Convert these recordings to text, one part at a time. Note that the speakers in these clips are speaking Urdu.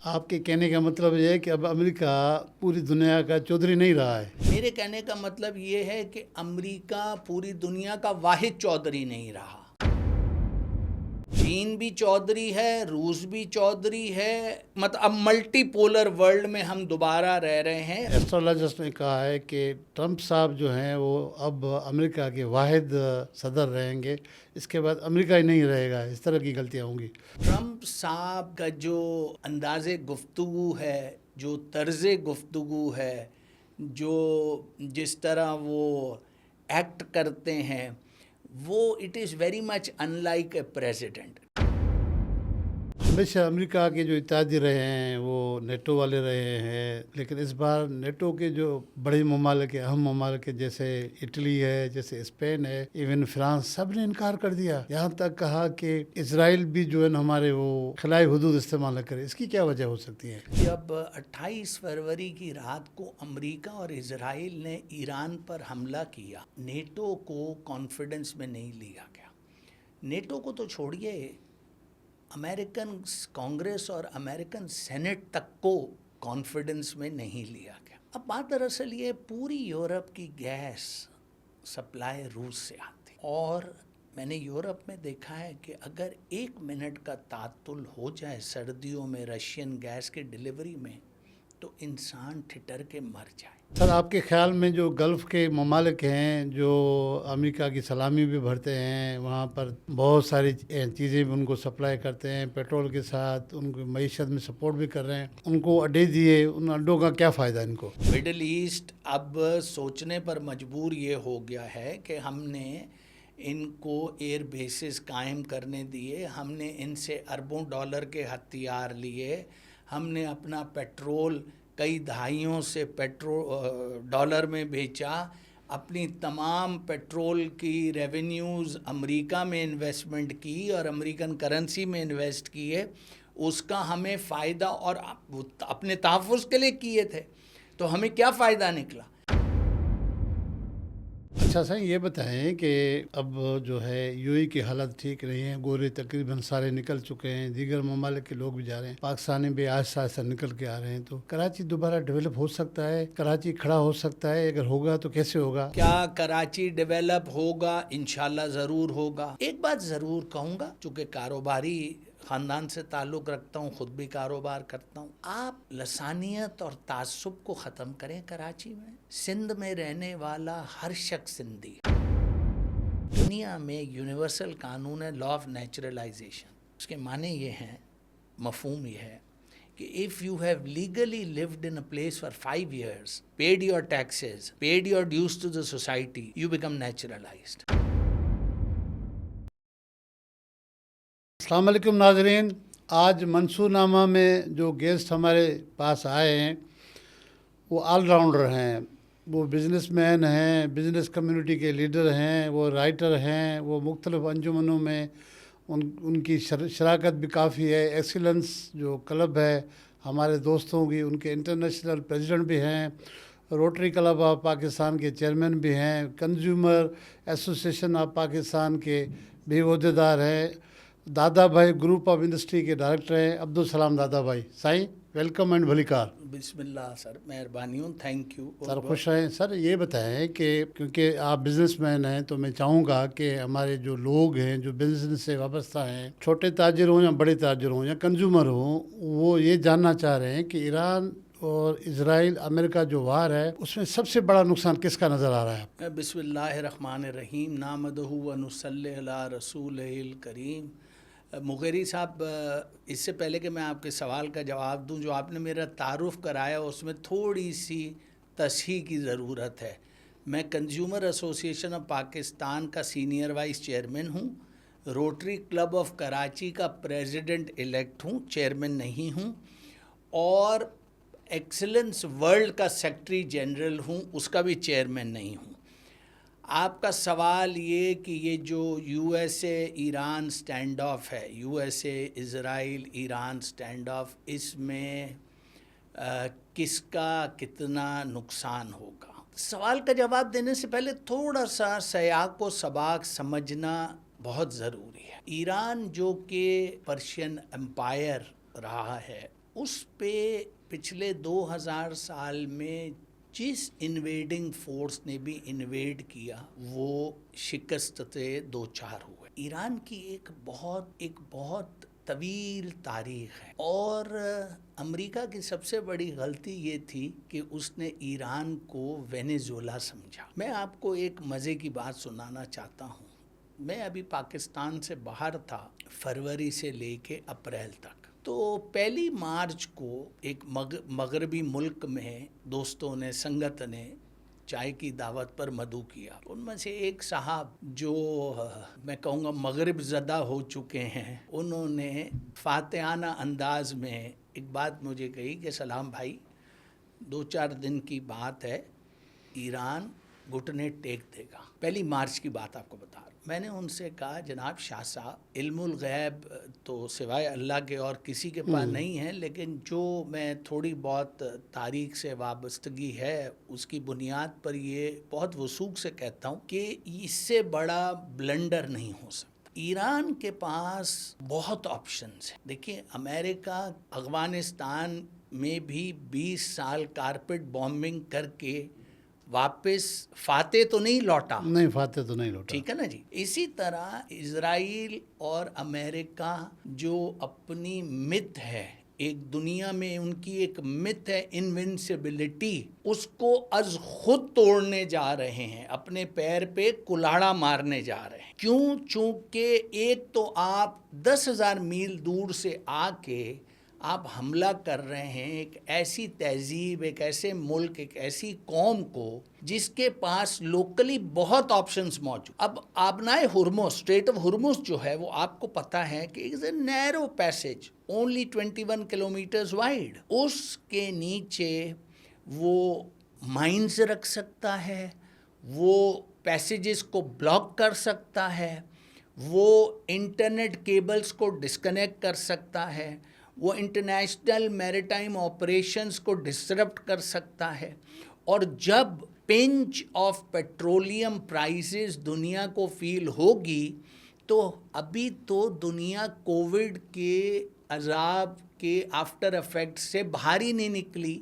آپ کے کہنے کا مطلب یہ ہے کہ اب امریکہ پوری دنیا کا چودھری نہیں رہا ہے؟ میرے کہنے کا مطلب یہ ہے کہ امریکہ پوری دنیا کا واحد چودھری نہیں رہا۔ چین بھی چودھری ہے، روس بھی چودھری ہے، مطلب اب ملٹی پولر ورلڈ میں ہم دوبارہ رہ رہے ہیں۔ ایسٹرولوجسٹ نے کہا ہے کہ ٹرمپ صاحب جو ہیں وہ اب امریکہ کے واحد صدر رہیں گے، اس کے بعد امریکہ ہی نہیں رہے گا، اس طرح کی غلطیاں ہوں گی۔ ٹرمپ صاحب کا جو انداز گفتگو ہے، جو طرز گفتگو ہے، جو جس طرح وہ ایکٹ کرتے ہیں، وہ it is very much in like a president. ہمیشہ امریکہ کے جو اتحادی رہے ہیں وہ نیٹو والے رہے ہیں، لیکن اس بار نیٹو کے جو بڑے ممالک اہم ممالک جیسے اٹلی ہے، جیسے اسپین ہے، ایون فرانس، سب نے انکار کر دیا۔ یہاں تک کہا کہ اسرائیل بھی جو ہے ہمارے وہ خلائی حدود استعمال نہ کرے۔ اس کی کیا وجہ ہو سکتی ہے؟ جب 28 فروری کی رات کو امریکہ اور اسرائیل نے ایران پر حملہ کیا، نیٹو کو کانفیڈنس میں نہیں لیا گیا۔ نیٹو کو تو چھوڑیے، امریکن کانگریس اور امریکن سینٹ تک کو کانفیڈنس میں نہیں لیا گیا۔ اب بات دراصل یہ پوری یورپ کی گیس سپلائی روس سے آتی، اور میں نے یورپ میں دیکھا ہے کہ اگر 1 منٹ کا تعطل ہو جائے سردیوں میں رشین گیس کی ڈیلیوری میں، تو انسان ٹھٹر کے مر جائے۔ سر، آپ کے خیال میں جو گلف کے ممالک ہیں جو امریکہ کی سلامی بھی بھرتے ہیں، وہاں پر بہت ساری چیزیں بھی ان کو سپلائی کرتے ہیں، پیٹرول کے ساتھ ان کو معیشت میں سپورٹ بھی کر رہے ہیں، ان کو اڈے دیے، ان اڈوں کا کیا فائدہ ان کو؟ مڈل ایسٹ اب سوچنے پر مجبور یہ ہو گیا ہے کہ ہم نے ان کو ایئر بیسز قائم کرنے دیے، ہم نے ان سے اربوں ڈالر کے ہتھیار لیے، ہم نے اپنا پیٹرول کئی دہائیوں سے ڈالر میں بیچا، اپنی تمام پیٹرول کی ریونیوز امریکہ میں انویسٹمنٹ کی اور امریکن کرنسی میں انویسٹ کیے، اس کا ہمیں فائدہ اور اپنے تحفظ کے لیے کیے تھے، تو ہمیں کیا فائدہ نکلا؟ اچھا سر، یہ بتائیں کہ اب جو ہے یو ای کی حالت ٹھیک نہیں ہے، گورے تقریباً سارے نکل چکے ہیں، دیگر ممالک کے لوگ بھی جا رہے ہیں، پاکستانی بھی آہستہ آہستہ نکل کے آ رہے ہیں، تو کراچی دوبارہ ڈیولپ ہو سکتا ہے؟ کراچی کھڑا ہو سکتا ہے؟ اگر ہوگا تو کیسے ہوگا؟ کیا کراچی ڈیولپ ہوگا؟ انشاءاللہ ضرور ہوگا۔ ایک بات ضرور کہوں گا، چونکہ کاروباری خاندان سے تعلق رکھتا ہوں، خود بھی کاروبار کرتا ہوں، آپ لسانیت اور تعصب کو ختم کریں۔ کراچی میں، سندھ میں رہنے والا ہر شخص سندھی ہے۔ دنیا میں یونیورسل قانون ہے، لا آف نیچرلائزیشن، اس کے معنی یہ ہیں، مفہوم یہ ہے کہ if you have legally lived in a place for 5 years, paid your taxes, paid your dues to the society, you become naturalized. السلام علیکم ناظرین، آج منصور نامہ میں جو گیسٹ ہمارے پاس آئے ہیں وہ آل راؤنڈر ہیں، وہ بزنس مین ہیں، بزنس کمیونٹی کے لیڈر ہیں، وہ رائٹر ہیں، وہ مختلف انجمنوں میں ان کی شراکت بھی کافی ہے۔ ایکسیلنس جو کلب ہے ہمارے دوستوں کی، ان کے انٹرنیشنل پریزیڈنٹ بھی ہیں، روٹری کلب آف پاکستان کے چیئرمین بھی ہیں، کنزیومر ایسوسیشن آف پاکستان کے بھی عہدیدار ہیں، دادا بھائی گروپ آف انڈسٹری کے ڈائریکٹر ہیں۔ عبدالسلام دادا بھائی، سائیں ویلکم اینڈ بھلی کار۔ بسم اللہ سر، مہربانی ہوں، تھینک یو سر خوش رہیں۔ سر یہ بتائیں کہ کیونکہ آپ بزنس مین ہیں تو میں چاہوں گا کہ ہمارے جو لوگ ہیں جو بزنس سے وابستہ ہیں، چھوٹے تاجر ہوں یا بڑے تاجر ہوں یا کنزیومر ہوں، وہ یہ جاننا چاہ رہے ہیں کہ ایران اور اسرائیل امریکہ جو وار ہے اس میں سب سے بڑا نقصان کس کا نظر آ رہا ہے؟ بسم اللہ الرحمن الرحیم، نحمدہ و نصلی علی رسولہ الکریم۔ مغیری صاحب، اس سے پہلے کہ میں آپ کے سوال کا جواب دوں، جو آپ نے میرا تعارف کرایا اس میں تھوڑی سی تصحیح کی ضرورت ہے۔ میں کنزیومر ایسوسیشن آف پاکستان کا سینئر وائس چیئرمین ہوں، روٹری کلب آف کراچی کا پریزیڈنٹ الیکٹ ہوں، چیئرمین نہیں ہوں، اور ایکسلنس ورلڈ کا سیکرٹری جنرل ہوں، اس کا بھی چیئرمین نہیں ہوں۔ آپ کا سوال یہ کہ یہ جو U S A Iran standoff ہے، U S A Israel Iran standoff, اس میں کس کا کتنا نقصان ہوگا؟ سوال کا جواب دینے سے پہلے تھوڑا سا سیاق و سباق سمجھنا بہت ضروری ہے۔ ایران جو کہ پرشین امپائر رہا ہے، اس پہ پچھلے 2000 سال میں جس انویڈنگ فورس نے بھی انویڈ کیا وہ شکست سے دوچار ہوئے. ایران کی ایک بہت طویل تاریخ ہے، اور امریکہ کی سب سے بڑی غلطی یہ تھی کہ اس نے ایران کو وینیزویلا سمجھا. میں آپ کو ایک مزے کی بات سنانا چاہتا ہوں. میں ابھی پاکستان سے باہر تھا فروری سے لے کے اپریل تک. تو 1 مارچ کو ایک مغربی ملک میں دوستوں نے، سنگت نے چائے کی دعوت پر مدعو کیا. ان میں سے ایک صاحب جو میں کہوں گا مغرب زدہ ہو چکے ہیں، انہوں نے فاتحانہ انداز میں ایک بات مجھے کہی کہ سلام بھائی، 2-4 دن کی بات ہے، ایران گھٹنے ٹیک دے گا. 1 مارچ کی بات آپ کو بتا رہا ہوں. میں نے ان سے کہا جناب شاہ صاحب، علم الغیب تو سوائے اللہ کے اور کسی کے پاس نہیں ہے، لیکن جو میں تھوڑی بہت تاریخ سے وابستگی ہے اس کی بنیاد پر یہ بہت وثوق سے کہتا ہوں کہ اس سے بڑا بلنڈر نہیں ہو سکتا. ایران کے پاس بہت آپشنز ہیں. دیکھیں، امریکہ افغانستان میں بھی 20 سال کارپیٹ بامبنگ کر کے واپس فاتح تو نہیں لوٹا. نہیں، فاتح تو نہیں لوٹا. ٹھیک ہے نا جی. اسی طرح اسرائیل اور امریکہ جو اپنی مت ہے، ایک دنیا میں ان کی ایک مت ہے انوینسیبلٹی، اس کو از خود توڑنے جا رہے ہیں، اپنے پیر پہ کلاڑا مارنے جا رہے ہیں. کیوں؟ چونکہ ایک تو آپ 10,000 میل دور سے آ کے آپ حملہ کر رہے ہیں ایک ایسی تہذیب، ایک ایسے ملک، ایک ایسی قوم کو جس کے پاس لوکلی بہت آپشنز موجود. اب آبنائے ہرمز، اسٹریٹ آف ہرمز جو ہے وہ آپ کو پتہ ہے کہ it's a narrow passage only 21 kilometres wide. اس کے نیچے وہ مائنز رکھ سکتا ہے، وہ پیسیجز کو بلاک کر سکتا ہے، وہ انٹرنیٹ کیبلز کو ڈسکنیکٹ کر سکتا ہے، وہ انٹرنیشنل میریٹائم آپریشنز کو ڈسرپٹ کر سکتا ہے. اور جب پنچ آف پیٹرولیم پرائسز دنیا کو فیل ہوگی، تو ابھی تو دنیا کووڈ کے عذاب کے آفٹر افیکٹ سے باہر ہی نہیں نکلی.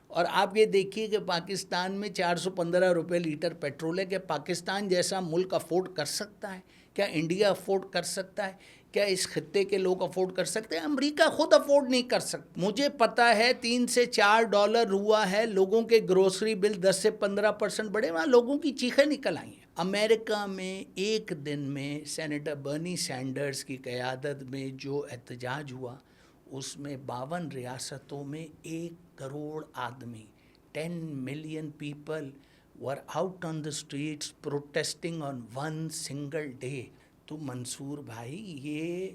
اور آپ یہ دیکھیے کہ پاکستان میں 415 روپے لیٹر پیٹرول ہے. کہ پاکستان جیسا ملک افورڈ کر سکتا ہے؟ کیا انڈیا افورڈ کر سکتا ہے؟ کیا اس خطے کے لوگ افورڈ کر سکتے ہیں؟ امریکہ خود افورڈ نہیں کر سکتا. مجھے پتہ ہے $3 سے $4 ہوا ہے، لوگوں کے گروسری بل 10 سے 15% بڑھے، وہاں لوگوں کی چیخیں نکل آئی ہیں. امریکہ میں ایک دن میں سینیٹر برنی سینڈرز کی قیادت میں جو احتجاج ہوا، اس میں 52 ریاستوں میں 1 کروڑ آدمی 10 million people were out on the streets protesting on one single day. تو منصور بھائی، یہ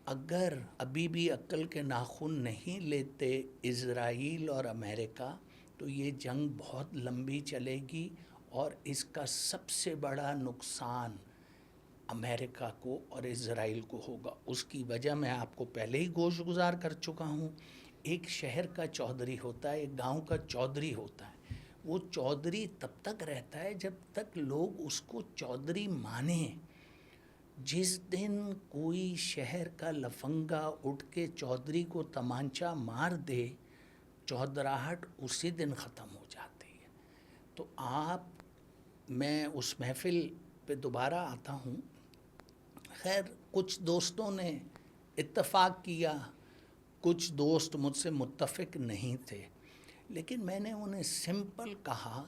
اگر ابھی بھی عقل کے ناخن نہیں لیتے اسرائیل اور امریکہ، تو یہ جنگ بہت لمبی چلے گی، اور اس کا سب سے بڑا نقصان امریکہ کو اور اسرائیل کو ہوگا. اس کی وجہ میں آپ کو پہلے ہی گوش گزار کر چکا ہوں. ایک شہر کا چودھری ہوتا ہے، ایک گاؤں کا چودھری ہوتا ہے. وہ چودھری تب تک رہتا ہے جب تک لوگ اس کو چودھری مانیں. جس دن کوئی شہر کا لفنگا اٹھ کے چودھری کو تمانچہ مار دے، چودراہٹ اسی دن ختم ہو جاتی ہے. تو میں اس محفل پہ دوبارہ آتا ہوں. خیر، کچھ دوستوں نے اتفاق کیا، کچھ دوست مجھ سے متفق نہیں تھے، لیکن میں نے انہیں سمپل کہا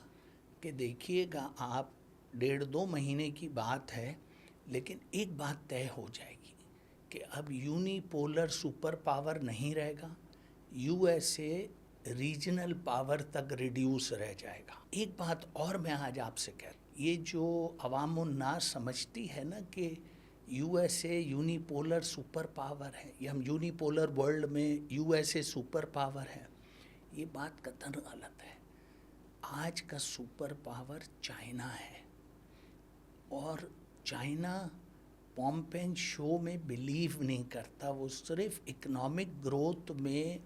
کہ دیکھیے گا، آپ 1.5-2 مہینے کی بات ہے، لیکن ایک بات طے ہو جائے گی کہ اب یونی پولر سپر پاور نہیں رہے گا. USA ریجنل پاور تک ریڈیوس رہ جائے گا. ایک بات اور میں آج آپ سے کہہ رہا ہوں، یہ جو عوام الناس سمجھتی ہے نا کہ USA uni polar super power ہے، یا ہم یونی پولر ورلڈ میں USA سپر پاور ہے، یہ بات قطعاً غلط ہے. آج کا سپر پاور چائنا ہے، اور چائنا پومپ اینڈ شو میں بلیو نہیں کرتا، وہ صرف اکنامک گروتھ میں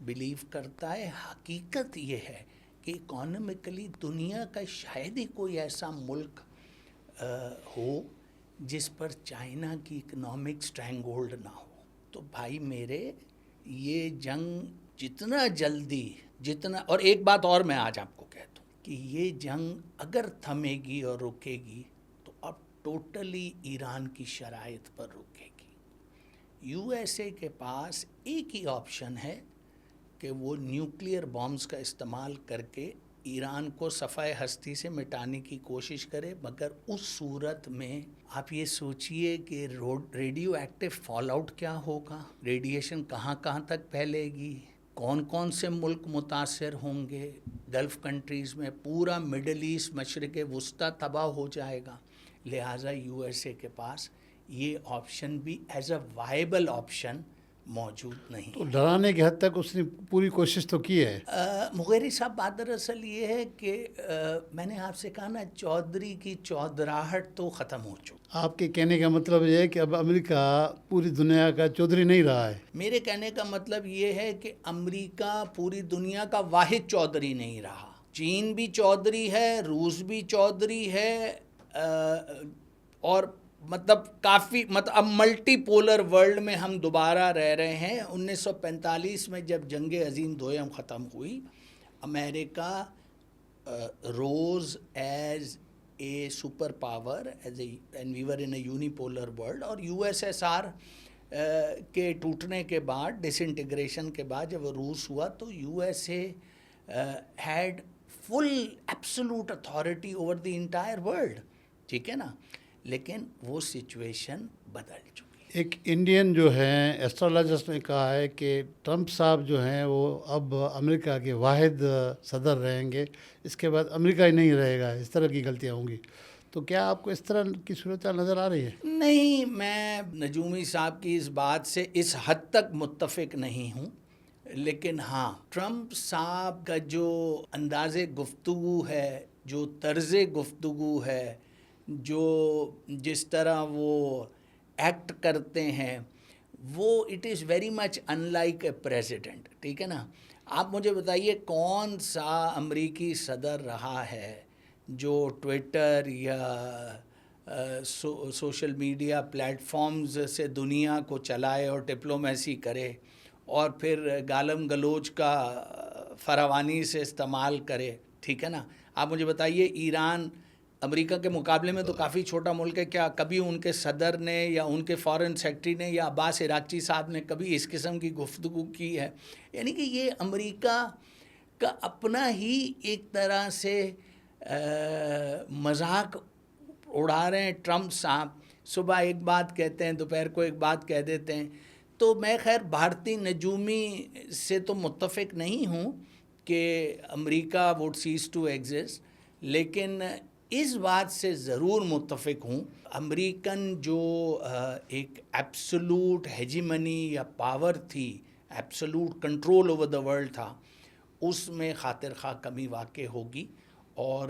بلیو کرتا ہے. حقیقت یہ ہے کہ اکانومکلی دنیا کا شاید ہی کوئی ایسا ملک ہو جس پر چائنا کی اکنامک سٹرینگ ہولڈ نہ ہو. تو بھائی میرے، یہ جنگ جتنا جلدی جتنا، اور ایک بات اور میں آج آپ کو کہہ دوں کہ یہ جنگ اگر تھمے گی اور رکے گی تو اب ٹوٹلی ایران کی شرائط پر رکے گی۔ یو ایس اے کے پاس ایک ہی آپشن ہے کہ وہ نیوکلیئر بامز کا استعمال کر کے ایران کو صفحہ ہستی سے مٹانے کی کوشش کرے، مگر اس صورت میں آپ یہ سوچئے کہ ریڈیو ایکٹیو فال آؤٹ کیا ہوگا، ریڈیشن کہاں کہاں تک پھیلے گی، کون کون سے ملک متاثر ہوں گے، گلف کنٹریز میں پورا مڈل ایسٹ مشرق وسطیٰ تباہ ہو جائے گا۔ لہٰذا یو ایس اے کے پاس یہ آپشن بھی ایز اے وائبل آپشن موجود نہیں۔ تو ڈرانے کی حد تک اس نے پوری کوشش تو کی ہے۔ مغیری صاحب، بات دراصل یہ ہے کہ میں نے آپ سے کہا نا، چودھری کی چودراہٹ تو ختم ہو چکی۔ آپ کے کہنے کا مطلب یہ ہے کہ اب امریکہ پوری دنیا کا چودھری نہیں رہا ہے؟ میرے کہنے کا مطلب یہ ہے کہ امریکہ پوری دنیا کا واحد چودھری نہیں رہا۔ چین بھی چودھری ہے، روس بھی چودھری ہے، اور مطلب کافی اب ملٹی پولر ورلڈ میں ہم دوبارہ رہ رہے ہیں۔ 1945 میں جب جنگ عظیم دوئم ختم ہوئی، امریکہ rose as a super power and we were in a unipolar world, اور یو ایس ایس آر کے ٹوٹنے کے بعد، ڈس انٹیگریشن کے بعد جب روس ہوا تو U S A had full absolute authority over the entire world, ٹھیک ہے نا، لیکن وہ سچویشن بدل چکی۔ ایک انڈین جو ہیں ایسٹرالوجرس نے کہا ہے کہ ٹرمپ صاحب جو ہیں وہ اب امریکہ کے واحد صدر رہیں گے، اس کے بعد امریکہ ہی نہیں رہے گا، اس طرح کی غلطیاں ہوں گی۔ تو کیا آپ کو اس طرح کی صورتحال نظر آ رہی ہے؟ نہیں، میں نجومی صاحب کی اس بات سے اس حد تک متفق نہیں ہوں، لیکن ہاں، ٹرمپ صاحب کا جو انداز گفتگو ہے، جو طرز گفتگو ہے، جو جس طرح وہ ایکٹ کرتے ہیں، وہ it is very much in like a president, ٹھیک ہے نا۔ آپ مجھے بتائیے کون سا امریکی صدر رہا ہے جو ٹویٹر یا سوشل میڈیا پلیٹ فارمز سے دنیا کو چلائے اور ڈپلومیسی کرے اور پھر گالم گلوچ کا فراوانی سے استعمال کرے، ٹھیک ہے نا۔ آپ مجھے بتائیے، ایران امریکہ کے مقابلے میں تو کافی چھوٹا ملک ہے، کیا کبھی ان کے صدر نے یا ان کے فارن سیکرٹری نے یا عباس عراقچی صاحب نے کبھی اس قسم کی گفتگو کی ہے؟ یعنی کہ یہ امریکہ کا اپنا ہی ایک طرح سے مذاق اڑا رہے ہیں ٹرمپ صاحب۔ صبح ایک بات کہتے ہیں، دوپہر کو ایک بات کہہ دیتے ہیں۔ تو میں خیر بھارتی نجومی سے تو متفق نہیں ہوں کہ امریکہ وڈ سیز ٹو ایگزسٹ، لیکن اس بات سے ضرور متفق ہوں، امریکن جو ایک ایبسولوٹ ہیجیمنی یا پاور تھی، absolute control over the world تھا، اس میں خاطر خواہ کمی واقع ہوگی، اور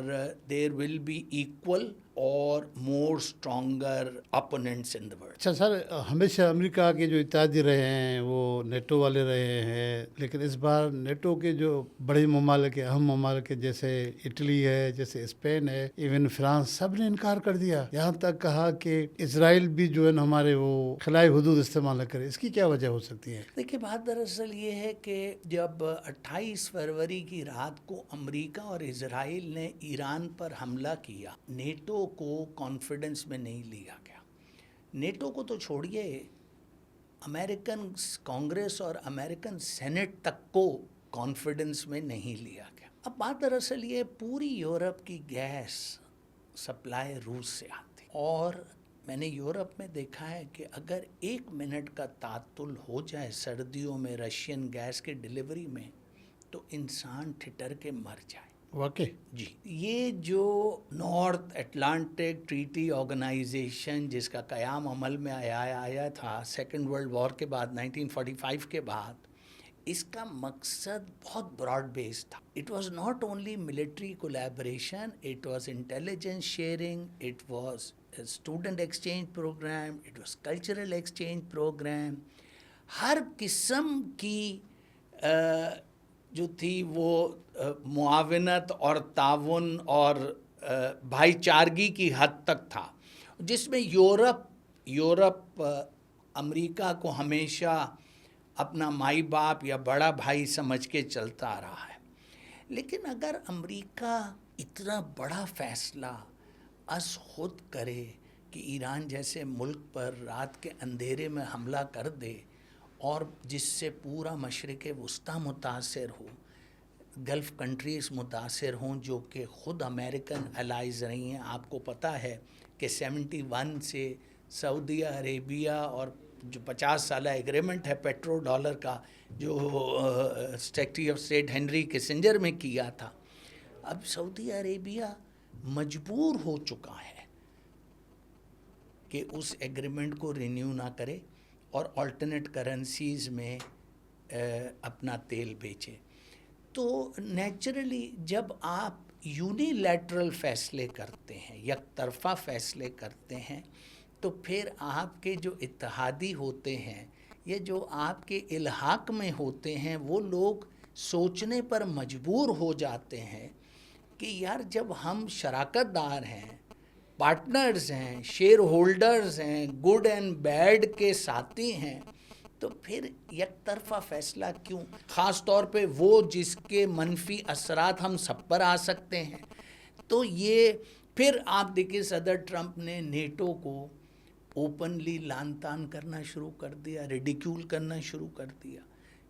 دیر ول be equal or more stronger opponents in the world. اچھا سر، ہمیشہ امریکہ کے جو اتحادی رہے ہیں وہ نیٹو والے رہے ہیں، لیکن اس بار نیٹو کے جو بڑے ممالک اہم ممالک جیسے اٹلی ہے، جیسے اسپین ہے، ایون فرانس، سب نے انکار کر دیا، یہاں تک کہا کہ اسرائیل بھی جو ہے نا ہمارے وہ خلائی حدود استعمال نہ کرے۔ اس کی کیا وجہ ہو سکتی ہے؟ دیکھیے، بات دراصل یہ ہے کہ جب 28 فروری کی رات کو امریکہ اور اسرائیل نے ایران پر حملہ کیا، نیٹو کو کانفیڈنس میں نہیں لیا گیا۔ نیٹو کو تو چھوڑیے، امریکن کانگریس اور امریکن سینٹ تک کو کانفیڈنس میں نہیں لیا گیا۔ اب بات دراصل یہ، پوری یورپ کی گیس سپلائی روس سے آتی، اور میں نے یورپ میں دیکھا ہے کہ اگر 1 منٹ کا تعطل ہو جائے سردیوں میں رشین گیس کے ڈیلیوری میں تو انسان ٹھٹر کے مر جائے۔ واقعی؟ جی، یہ جو نارتھ اٹلانٹک ٹریٹی آرگنائزیشن جس کا قیام عمل میں آیا تھا سیکنڈ ورلڈ وار کے بعد، 1945 کے بعد، اس کا مقصد بہت براڈ بیس تھا۔ It was not only military collaboration, it was intelligence sharing, it was student exchange programme, it was cultural exchange programme. ہر قسم کی جو تھی وہ معاونت اور تعاون اور بھائی چارگی کی حد تک تھا، جس میں یورپ امریکہ کو ہمیشہ اپنا مائی باپ یا بڑا بھائی سمجھ کے چلتا آ رہا ہے. لیکن اگر امریکہ اتنا بڑا فیصلہ از خود کرے کہ ایران جیسے ملک پر رات کے اندھیرے میں حملہ کر دے اور جس سے پورا مشرق وسطیٰ متاثر ہو، گلف کنٹریز متاثر ہوں جو کہ خود امریکن الائز رہی ہیں. آپ کو پتہ ہے کہ 71 سے سعودی عربیہ اور جو 50 سالہ ایگریمنٹ ہے پیٹرو ڈالر کا جو secretary of state Henry Kissinger میں کیا تھا، اب سعودی عربیہ مجبور ہو چکا ہے کہ اس ایگریمنٹ کو رینیو نہ کرے اور آلٹرنیٹ کرنسیز میں اپنا تیل بیچے. تو نیچرلی جب آپ یونیلیٹرل فیصلے کرتے ہیں، یک طرفہ فیصلے کرتے ہیں، تو پھر آپ کے جو اتحادی ہوتے ہیں یا جو آپ کے الحاق میں ہوتے ہیں وہ لوگ سوچنے پر مجبور ہو جاتے ہیں کہ یار جب ہم شراکت دار ہیں، پارٹنرز ہیں، شیئر ہولڈرز ہیں، گڈ اینڈ بیڈ کے ساتھی ہیں، تو پھر یک طرفہ فیصلہ کیوں؟ خاص طور پہ وہ جس کے منفی اثرات ہم سب پر آ سکتے ہیں. تو یہ پھر آپ دیکھیں صدر ٹرمپ نے نیٹو کو اوپنلی لان تان کرنا شروع کر دیا، ریڈیکیول کرنا شروع کر دیا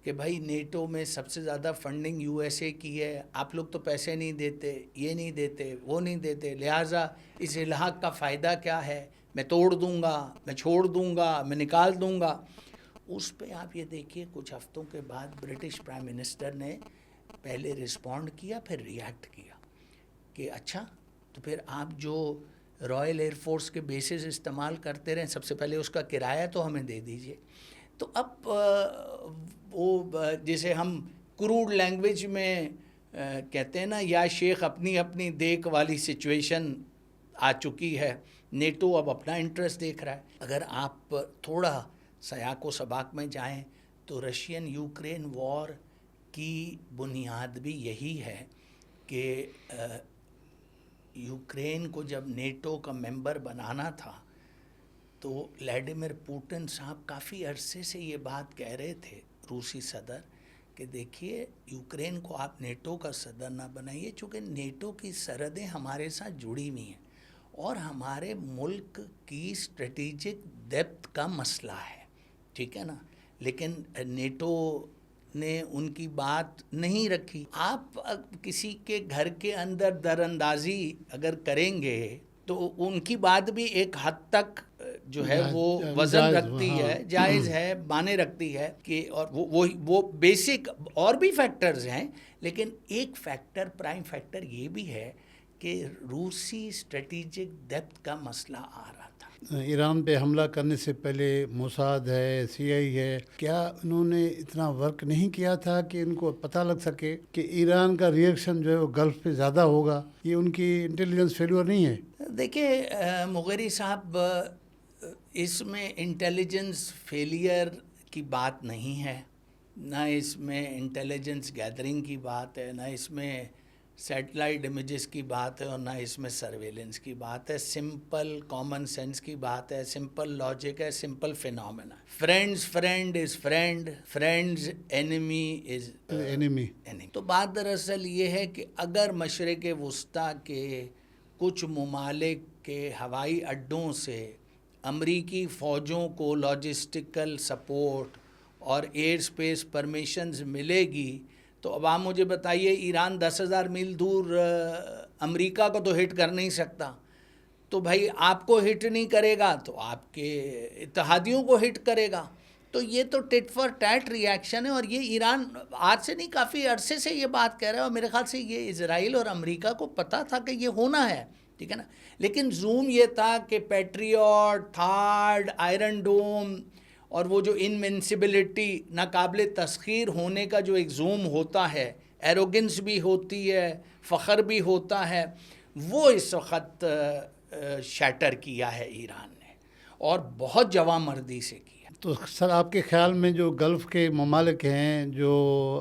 کہ بھائی نیٹو میں سب سے زیادہ فنڈنگ یو ایس اے کی ہے، آپ لوگ تو پیسے نہیں دیتے، یہ نہیں دیتے، وہ نہیں دیتے، لہٰذا اس الحاق کا فائدہ کیا ہے؟ میں توڑ دوں گا، میں چھوڑ دوں گا، میں نکال دوں گا. اس پہ آپ یہ دیکھیے کچھ ہفتوں کے بعد برٹش پرائم منسٹر نے پہلے رسپونڈ کیا، پھر ریئیکٹ کیا کہ اچھا تو پھر آپ جو رائل ایئر فورس کے بیسز استعمال کرتے رہیں، سب سے پہلے اس کا کرایہ تو ہمیں دے دیجئے. تو اب وہ جسے ہم کروڈ لینگویج میں کہتے ہیں نا، یا شیخ اپنی اپنی دیکھ والی سچویشن آ چکی ہے. نیٹو اب اپنا انٹرسٹ دیکھ رہا ہے. اگر آپ تھوڑا سیاق و سباق میں جائیں تو رشین یوکرین وار کی بنیاد بھی یہی ہے کہ یوکرین کو جب نیٹو کا ممبر بنانا تھا تو ولاڈیمیر پوٹن صاحب کافی عرصے سے یہ بات کہہ رہے تھے، روسی صدر، کہ دیکھیے یوکرین کو آپ نیٹو کا صدر نہ بنائیے، چونکہ نیٹو کی سرحدیں ہمارے ساتھ جڑی ہوئی ہیں اور ہمارے ملک کی اسٹریٹجک ڈیپتھ کا مسئلہ ہے، ٹھیک ہے نا. لیکن نیٹو نے ان کی بات نہیں رکھی. آپ کسی کے گھر کے اندر در اندازی اگر کریں گے تو ان کی بات بھی ایک حد تک جو ہے وہ وزن رکھتی ہے، جائز ہے، معنی رکھتی ہے کہ اور وہ بیسک اور بھی فیکٹرز ہیں، لیکن ایک فیکٹر، پرائم فیکٹر یہ بھی ہے کہ روسی اسٹریٹجک ڈیپتھ کا مسئلہ آ رہا تھا. ایران پہ حملہ کرنے سے پہلے موساد ہے، سی آئی ہے، کیا انہوں نے اتنا ورک نہیں کیا تھا کہ ان کو پتہ لگ سکے کہ ایران کا ریئیکشن جو ہے وہ گلف پہ زیادہ ہوگا؟ یہ ان کی انٹیلیجنس فیلور نہیں ہے؟ دیکھیے مغیری صاحب، اس میں انٹیلیجنس فیلئر کی بات نہیں ہے، نہ اس میں انٹیلیجنس گیدرنگ کی بات ہے، نہ اس میں سیٹلائٹ امیجز کی بات ہے، اور نہ اس میں سرویلنس کی بات ہے. سمپل کامن سینس کی بات ہے، سمپل لاجک ہے، simple phenomena. Friends friend is friend, friends enemy is enemy. تو بات دراصل یہ ہے کہ اگر مشرق وسطیٰ کے کچھ ممالک کے ہوائی اڈوں سے امریکی فوجوں کو لاجسٹیکل سپورٹ اور ایئر سپیس پرمیشنز ملے گی، تو اب آپ مجھے بتائیے ایران 10,000 میل دور امریکہ کو تو ہٹ کر نہیں سکتا، تو بھائی آپ کو ہٹ نہیں کرے گا تو آپ کے اتحادیوں کو ہٹ کرے گا. تو یہ تو ٹٹ فار ٹیٹ ری ایکشن ہے، اور یہ ایران آج سے نہیں کافی عرصے سے یہ بات کہہ رہا ہے، اور میرے خیال سے یہ اسرائیل اور امریکہ کو پتہ تھا کہ یہ ہونا ہے، ٹھیک ہے نا. لیکن زوم یہ تھا کہ پیٹریوٹ، تھارڈ، آئرن ڈوم اور وہ جو انوینسیبلٹی، ناقابل تسخیر ہونے کا جو ایک زوم ہوتا ہے، ایروگنس بھی ہوتی ہے، فخر بھی ہوتا ہے، وہ اس وقت شیٹر کیا ہے ایران نے، اور بہت جواں مردی سے کیا. تو سر آپ کے خیال میں جو گلف کے ممالک ہیں جو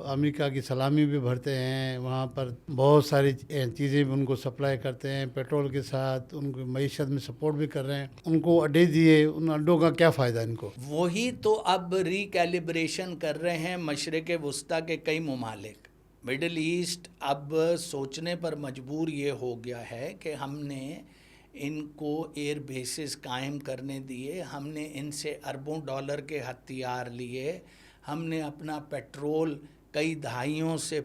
امریکہ کی سلامی بھی بھرتے ہیں، وہاں پر بہت ساری چیزیں بھی ان کو سپلائی کرتے ہیں پیٹرول کے ساتھ، ان کو معیشت میں سپورٹ بھی کر رہے ہیں، ان کو اڈے دیے، ان اڈوں کا کیا فائدہ ان کو؟ وہی تو اب ریکیلیبریشن کر رہے ہیں مشرق وسطیٰ کے کئی ممالک. مڈل ایسٹ اب سوچنے پر مجبور یہ ہو گیا ہے کہ ہم نے ان کو ایئر بیسز قائم کرنے دیے، ہم نے ان سے اربوں ڈالر کے ہتھیار لیے، ہم نے اپنا پیٹرول کئی دہائیوں سے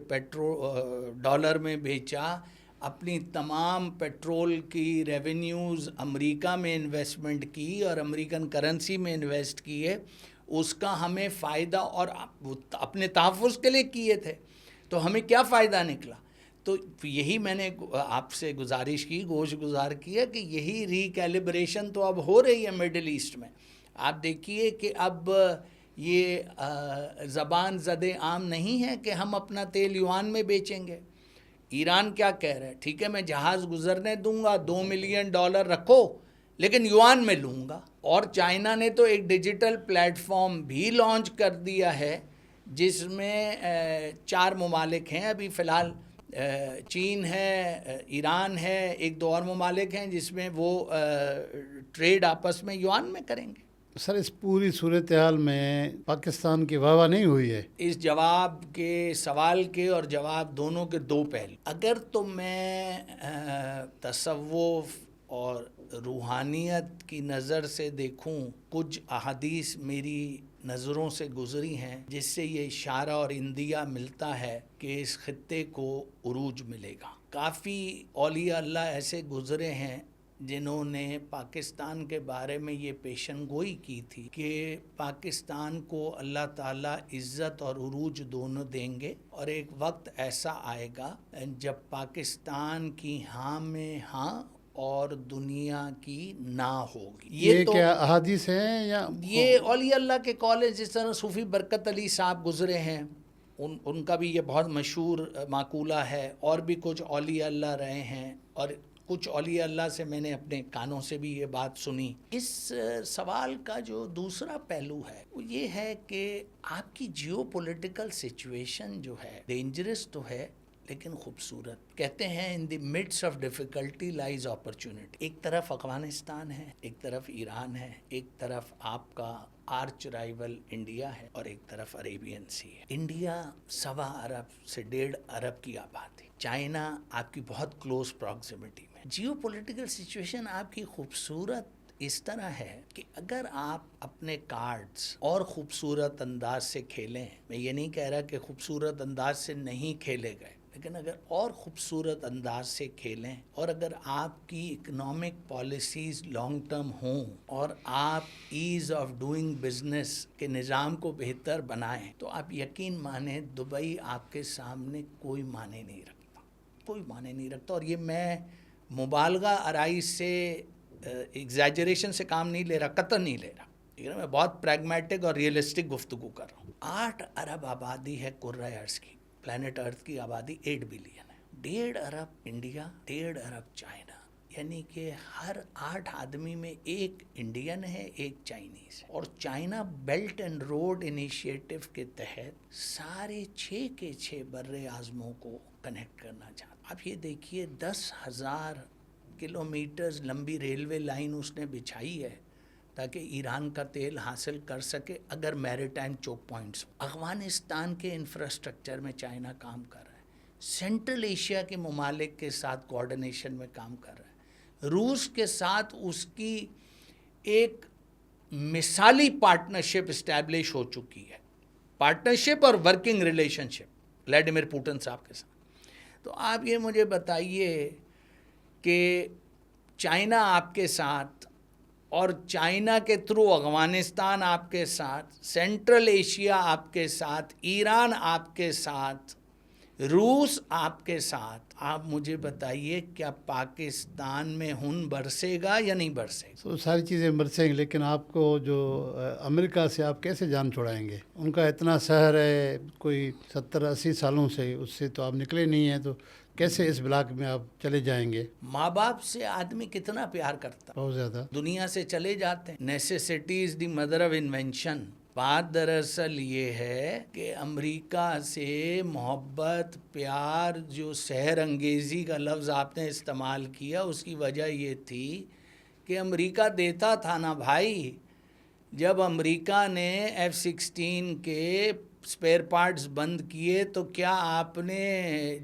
ڈالر میں بیچا، اپنی تمام پیٹرول کی ریونیوز امریکہ میں انویسٹمنٹ کی اور امریکن کرنسی میں انویسٹ کیے، اس کا ہمیں فائدہ اور اپنے تحفظ کے لیے کیے تھے، تو ہمیں کیا فائدہ نکلا؟ تو یہی میں نے آپ سے گزارش کی، گوش گزار کیا کہ یہی ریکیلیبریشن تو اب ہو رہی ہے مڈل ایسٹ میں. آپ دیکھیے کہ اب یہ زبان زد عام نہیں ہے کہ ہم اپنا تیل یوان میں بیچیں گے. ایران کیا کہہ رہا ہے؟ ٹھیک ہے میں جہاز گزرنے دوں گا، $2 ملین رکھو لیکن یوان میں لوں گا. اور چائنا نے تو ایک ڈیجیٹل پلیٹ فارم بھی لانچ کر دیا ہے جس میں 4 ممالک ہیں ابھی فی الحال، چین ہے، ایران ہے، ایک 2 اور ممالک ہیں جس میں وہ ٹریڈ آپس میں یوان میں کریں گے. سر اس پوری صورتحال میں پاکستان کی واہ واہ نہیں ہوئی ہے؟ اس جواب کے سوال کے اور جواب دونوں کے 2 پہلو. اگر تو میں تصوف اور روحانیت کی نظر سے دیکھوں، کچھ احادیث میری نظروں سے گزری ہیں جس سے یہ اشارہ اور اندیا ملتا ہے کہ اس خطے کو عروج ملے گا. کافی اولیاء اللہ ایسے گزرے ہیں جنہوں نے پاکستان کے بارے میں یہ پیشن گوئی کی تھی کہ پاکستان کو اللہ تعالیٰ عزت اور عروج دونوں دیں گے، اور ایک وقت ایسا آئے گا جب پاکستان کی ہاں میں ہاں اور دنیا کی نہ ہوگی. یہ کیا احادیث ہیں یا یہ اولیاء اللہ کے قول ہے؟ جس طرح صوفی برکت علی صاحب گزرے ہیں، ان کا بھی یہ بہت مشہور مقولہ ہے، اور بھی کچھ اولیاء اللہ رہے ہیں، اور کچھ اولیاء اللہ سے میں نے اپنے کانوں سے بھی یہ بات سنی. اس سوال کا جو دوسرا پہلو ہے وہ یہ ہے کہ آپ کی جیو پولیٹیکل سچویشن جو ہے ڈینجرس تو ہے لیکن خوبصورت. کہتے ہیں in the midst of difficulty lies opportunity. ایک طرف افغانستان ہے، ایک طرف ایران ہے، ایک طرف آپ کا آرچ رائیول انڈیا ہے، اور ایک طرف عریبین سی ہے. انڈیا 1.25 ارب سے 1.5 ارب کی آبادی، چائنا آپ کی بہت کلوز پراکسیمٹی میں. جیو پولیٹیکل سچویشن آپ کی خوبصورت اس طرح ہے کہ اگر آپ اپنے کارڈز اور خوبصورت انداز سے کھیلیں، میں یہ نہیں کہہ رہا کہ خوبصورت انداز سے نہیں کھیلے گئے، لیکن اگر اور خوبصورت انداز سے کھیلیں، اور اگر آپ کی اکنامک پالیسیز لانگ ٹرم ہوں، اور آپ ایز آف ڈوئنگ بزنس کے نظام کو بہتر بنائیں، تو آپ یقین مانیں دبئی آپ کے سامنے کوئی معنی نہیں رکھتا، کوئی معنی نہیں رکھتا. اور یہ میں مبالغہ آرائی سے ایگزیجریشن سے کام نہیں لے رہا، قطعاً نہیں لے رہا، ٹھیک ہے. میں بہت پریگمیٹک اور ریئلسٹک گفتگو کر رہا ہوں. 8 ارب آبادی ہے کرۂ ارض کی، پلانٹ ارتھ کی آبادی 8 بلین ہے. 1.5 ارب انڈیا، 1.5 ارب چائنا، یعنی کہ ہر 8 آدمی میں ایک انڈین ہے، ایک چائنیز ہے. اور China belt and road initiative کے تحت سارے 6 کے 6 بر اعظموں کو کنیکٹ کرنا چاہتا. آپ یہ دیکھیے 10,000 کلومیٹرز لمبی ریلوے لائن اس نے بچھائی ہے تاکہ ایران کا تیل حاصل کر سکے اگر میریٹائم چوک پوائنٹس. افغانستان کے انفراسٹرکچر میں چائنا کام کر رہا ہے، سینٹرل ایشیا کے ممالک کے ساتھ کوآرڈینیشن میں کام کر رہا ہے. روس کے ساتھ اس کی ایک مثالی پارٹنرشپ اسٹیبلش ہو چکی ہے، پارٹنرشپ اور ورکنگ ریلیشن شپ ولیڈیمیر پوٹن صاحب کے ساتھ. تو آپ یہ مجھے بتائیے کہ چائنا آپ کے ساتھ، اور چائنا کے تھرو افغانستان آپ کے ساتھ، سینٹرل ایشیا آپ کے ساتھ، ایران آپ کے ساتھ، روس آپ کے ساتھ، آپ مجھے بتائیے کیا پاکستان میں خون برسے گا یا نہیں برسے گا؟ تو ساری چیزیں برسیں گی، لیکن آپ کو جو امریکہ سے آپ کیسے جان چھڑائیں گے؟ ان کا اتنا شہر ہے، کوئی 70-80 سالوں سے، اس سے تو آپ نکلے نہیں ہیں، تو کیسے اس بلاک میں آپ چلے جائیں گے؟ ماں باپ سے آدمی کتنا پیار کرتا، بہت زیادہ. دنیا سے چلے جاتے ہیں. Necessity is the mother of invention. بات دراصل یہ ہے کہ امریکہ سے محبت، پیار، جو سحر انگیزی کا لفظ آپ نے استعمال کیا، اس کی وجہ یہ تھی کہ امریکہ دیتا تھا نا بھائی. جب امریکہ نے F-16 کے اسپیئر پارٹس بند کیے تو کیا آپ نے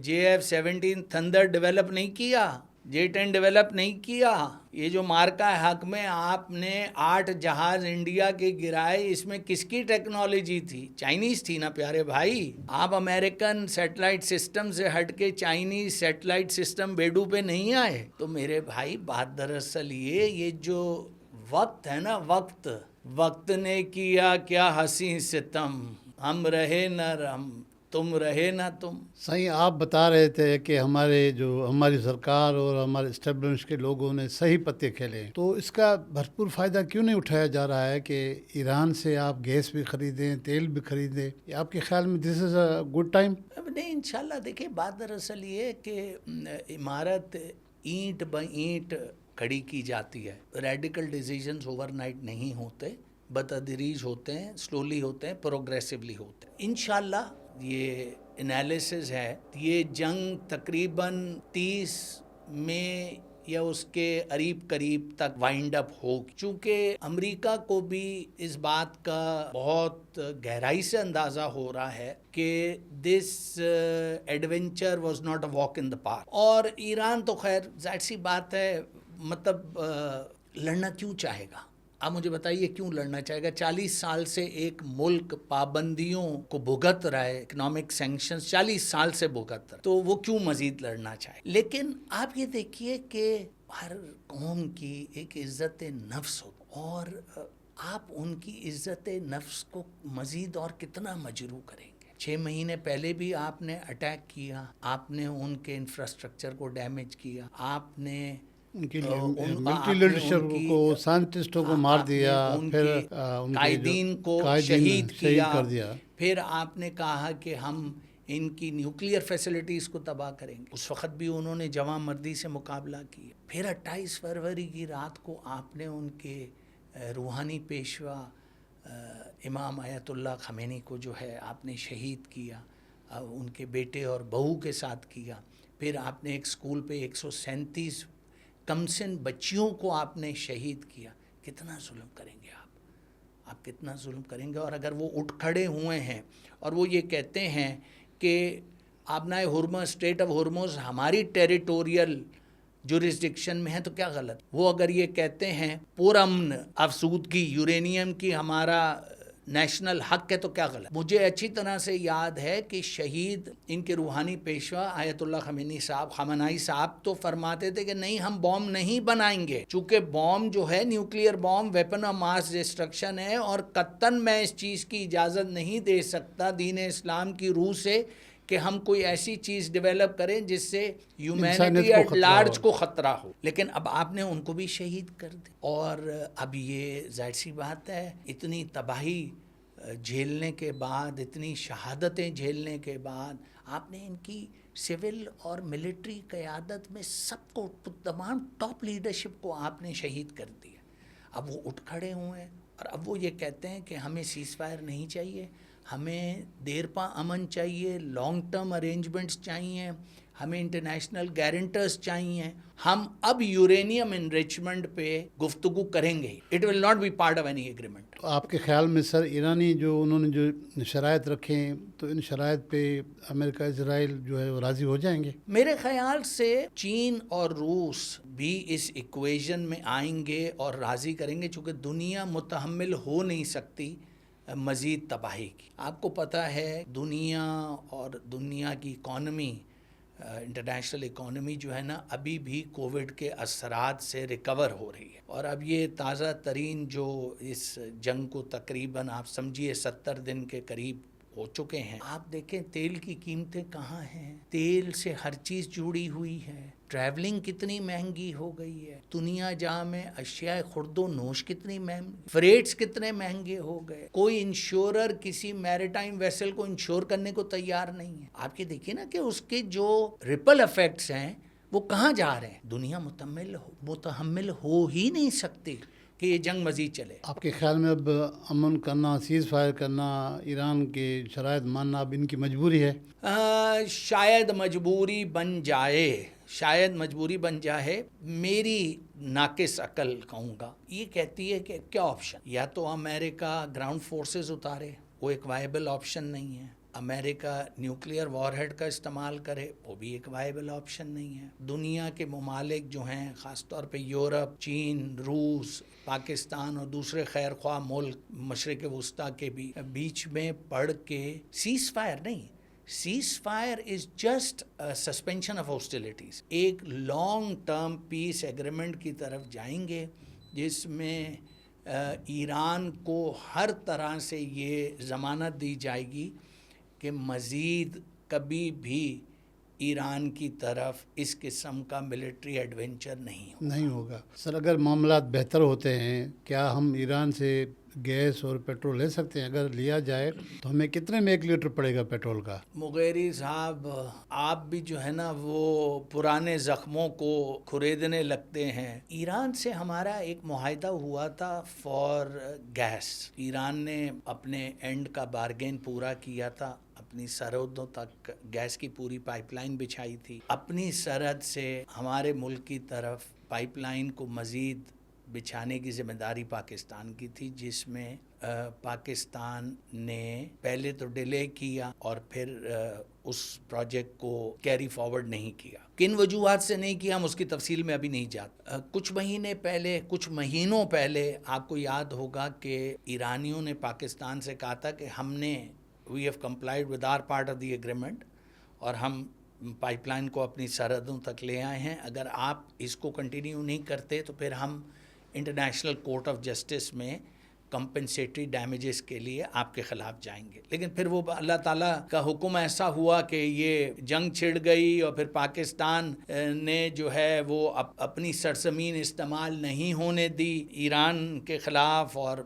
JF-17 تھنڈر ڈیولپ نہیں کیا؟ J-10 ڈیولپ نہیں کیا؟ یہ جو مارکا حق میں آپ نے 8 جہاز انڈیا کے گرائے، اس میں کس کی ٹیکنالوجی تھی؟ چائنیز تھی نا پیارے بھائی. آپ امریکن سیٹلائٹ سسٹم سے ہٹ کے چائنیز سیٹلائٹ سسٹم بیڈو پہ نہیں آئے. تو میرے بھائی بات دراصل یہ جو وقت ہے نا، وقت نے کیا کیا حسین ستم، ہم رہے نہ تم رہے نہ تم. صحیح. آپ بتا رہے تھے کہ ہماری سرکار اور ہمارے اسٹیبلش کے لوگوں نے صحیح پتے کھیلے ہیں، تو اس کا بھرپور فائدہ کیوں نہیں اٹھایا جا رہا ہے کہ ایران سے آپ گیس بھی خریدیں، تیل بھی خریدیں؟ آپ کے خیال میں دس از اے گڈ ٹائم؟ نہیں، انشاءاللہ. دیکھیں بات دراصل یہ ہے کہ عمارت اینٹ بہ اینٹ کھڑی کی جاتی ہے. ریڈیکل ڈیسیژنز اوور نائٹ نہیں ہوتے، بتدریج ہوتے ہیں، سلولی ہوتے ہیں، پروگریسولی ہوتے ہیں. انشاءاللہ یہ انالیسز ہے، یہ جنگ تقریباً 30 میں یا اس کے قریب تک وائنڈ اپ ہو، چونکہ امریکہ کو بھی اس بات کا بہت گہرائی سے اندازہ ہو رہا ہے کہ this adventure was not a walk in the park. اور ایران تو خیر ظاہر سی بات ہے، مطلب لڑنا کیوں چاہے گا؟ آپ مجھے بتائیے کیوں لڑنا چاہے گا؟ 40 سال سے ایک ملک پابندیوں کو بھگت رہا ہے، اکنامک سینکشنز 40 سال سے بھگت رہا ہے، تو وہ کیوں مزید لڑنا چاہے؟ لیکن آپ یہ دیکھیے کہ ہر قوم کی ایک عزت نفس ہو، اور آپ ان کی عزت نفس کو مزید اور کتنا مجروح کریں گے؟ 6 مہینے پہلے بھی آپ نے اٹیک کیا، آپ نے ان کے انفراسٹرکچر کو ڈیمیج کیا، آپ نے ان کی ملٹری لیڈرشپ کو، سائنٹسٹوں کو مار دیا، پھر ان کے قائدین کو قائدین شہید کر دیا. پھر آپ نے کہا کہ ہم ان کی نیوکلیئر فیسلٹیز کو تباہ کریں گے. اس وقت بھی انہوں نے جواں مردی سے مقابلہ کیا. پھر 28 فروری کی رات کو آپ نے ان کے روحانی پیشوا امام آیت اللہ خمینی کو جو ہے آپ نے شہید کیا، ان کے بیٹے اور بہو کے ساتھ کیا. پھر آپ نے ایک سکول پہ 137 کمسن بچیوں کو آپ نے شہید کیا. کتنا ظلم کریں گے آپ کتنا ظلم کریں گے؟ اور اگر وہ اٹھ کھڑے ہوئے ہیں اور وہ یہ کہتے ہیں کہ آبنائے ہرمز، اسٹیٹ آف ہرمز ہماری ٹیریٹوریل جورسڈکشن میں ہے، تو کیا غلط؟ وہ اگر یہ کہتے ہیں پرامن افزودگی یورینیم کی ہمارا نیشنل حق ہے، تو کیا غلط؟ مجھے اچھی طرح سے یاد ہے کہ شہید ان کے روحانی پیشوا آیت اللہ خامنائی صاحب تو فرماتے تھے کہ نہیں، ہم بوم نہیں بنائیں گے، چونکہ بوم جو ہے nuclear boom weapon of mass destruction ہے، اور قطعاً میں اس چیز کی اجازت نہیں دے سکتا دین اسلام کی روح سے کہ ہم کوئی ایسی چیز ڈیولپ کریں جس سے ہیومینٹی ایٹ لارج کو خطرہ ہو. لیکن اب آپ نے ان کو بھی شہید کر دیا. اور اب یہ ظاہر سی بات ہے، اتنی تباہی جھیلنے کے بعد، اتنی شہادتیں جھیلنے کے بعد، آپ نے ان کی سول اور ملٹری قیادت میں سب کو، تمام ٹاپ لیڈرشپ کو آپ نے شہید کر دیا. اب وہ اٹھ کھڑے ہوئے ہیں اور اب وہ یہ کہتے ہیں کہ ہمیں سیز فائر نہیں چاہیے، ہمیں دیرپا امن چاہیے، لانگ ٹرم ارینجمنٹس چاہیے، ہمیں انٹرنیشنل گارنٹرز چاہیے، ہم اب یورینیم انریچمنٹ پہ گفتگو کریں گے. It will not be part of any agreement. آپ کے خیال میں سر، ایرانی انہوں نے جو شرائط رکھیں، تو ان شرائط پہ امریکہ اسرائیل جو ہے وہ راضی ہو جائیں گے؟ میرے خیال سے چین اور روس بھی اس ایکویژن میں آئیں گے اور راضی کریں گے، چونکہ دنیا متحمل ہو نہیں سکتی مزید تباہی کی. آپ کو پتہ ہے دنیا اور دنیا کی اکانومی، انٹرنیشنل اکانومی جو ہے نا، ابھی بھی کووڈ کے اثرات سے ریکور ہو رہی ہے. اور اب یہ تازہ ترین جو اس جنگ کو تقریباً آپ سمجھیے 70 دن کے قریب ہو چکے ہیں. آپ دیکھیں تیل کی قیمتیں کہاں ہیں, تیل سے ہر چیز جڑی ہوئی ہے. ٹریولنگ کتنی مہنگی ہو گئی ہے, دنیا جہاں میں اشیاء خرد و نوش کتنی مہنگی, فریٹس کتنے مہنگے ہو گئے. کوئی انشورر کسی میریٹائم ویسل کو انشور کرنے کو تیار نہیں ہے. آپ یہ دیکھیے نا کہ اس کے جو ریپل افیکٹس ہیں وہ کہاں جا رہے ہیں. دنیا متحمل ہو ہی نہیں سکتی کہ یہ جنگ مزید چلے. آپ کے خیال میں اب امن کرنا, سیز فائر کرنا, ایران کے شرائط ماننا اب ان کی مجبوری ہے؟ شاید مجبوری بن جائے, شاید مجبوری بن جائے. میری ناقص عقل کہوں گا یہ کہتی ہے کہ کیا آپشن, یا تو امریکہ گراؤنڈ فورسز اتارے, وہ ایک وائبل آپشن نہیں ہے. امریکہ نیوکلیئر وار ہیڈ کا استعمال کرے, وہ بھی ایک وائبل آپشن نہیں ہے. دنیا کے ممالک جو ہیں, خاص طور پہ یورپ, چین, روس, پاکستان اور دوسرے خیر خواہ ملک مشرق وسطیٰ کے بھی بیچ میں پڑھ کے سیز فائر نہیں, ceasefire is just suspension of hostilities, ایک لانگ ٹرم پیس ایگریمنٹ کی طرف جائیں گے جس میں ایران کو ہر طرح سے یہ ضمانت دی جائے گی کہ مزید کبھی بھی ایران کی طرف اس قسم کا ملٹری ایڈونچر نہیں ہوگا. سر اگر معاملات بہتر ہوتے ہیں, کیا ہم ایران سے گیس اور پیٹرول لے سکتے ہیں؟ اگر لیا جائے تو ہمیں کتنے میں 1 لیٹر پڑے گا پیٹرول کا؟ مغیری صاحب, آپ بھی جو ہے نا وہ پرانے زخموں کو کھریدنے لگتے ہیں. ایران سے ہمارا ایک معاہدہ ہوا تھا فار گیس. ایران نے اپنے اینڈ کا بارگین پورا کیا تھا, اپنی سرحدوں تک گیس کی پوری پائپ لائن بچھائی تھی. اپنی سرحد سے ہمارے ملک کی طرف پائپ لائن کو مزید بچھانے کی ذمہ داری پاکستان کی تھی, جس میں پاکستان نے پہلے تو ڈیلے کیا اور پھر اس پروجیکٹ کو کیری فارورڈ نہیں کیا. کن وجوہات سے نہیں کیا ہم اس کی تفصیل میں ابھی نہیں جاتا. کچھ مہینوں پہلے آپ کو یاد ہوگا کہ ایرانیوں نے پاکستان سے کہا تھا کہ ہم نے we have complied with our part of the agreement اور ہم پائپ لائن کو اپنی سرحدوں تک لے آئے ہیں. اگر آپ اس کو کنٹینیو نہیں کرتے تو پھر ہم انٹرنیشنل کورٹ آف جسٹس میں کمپنسیٹری ڈیمیجز کے لیے آپ کے خلاف جائیں گے. لیکن پھر وہ اللہ تعالیٰ کا حکم ایسا ہوا کہ یہ جنگ چھڑ گئی اور پھر پاکستان نے جو ہے وہ اپنی سرزمین استعمال نہیں ہونے دی ایران کے خلاف, اور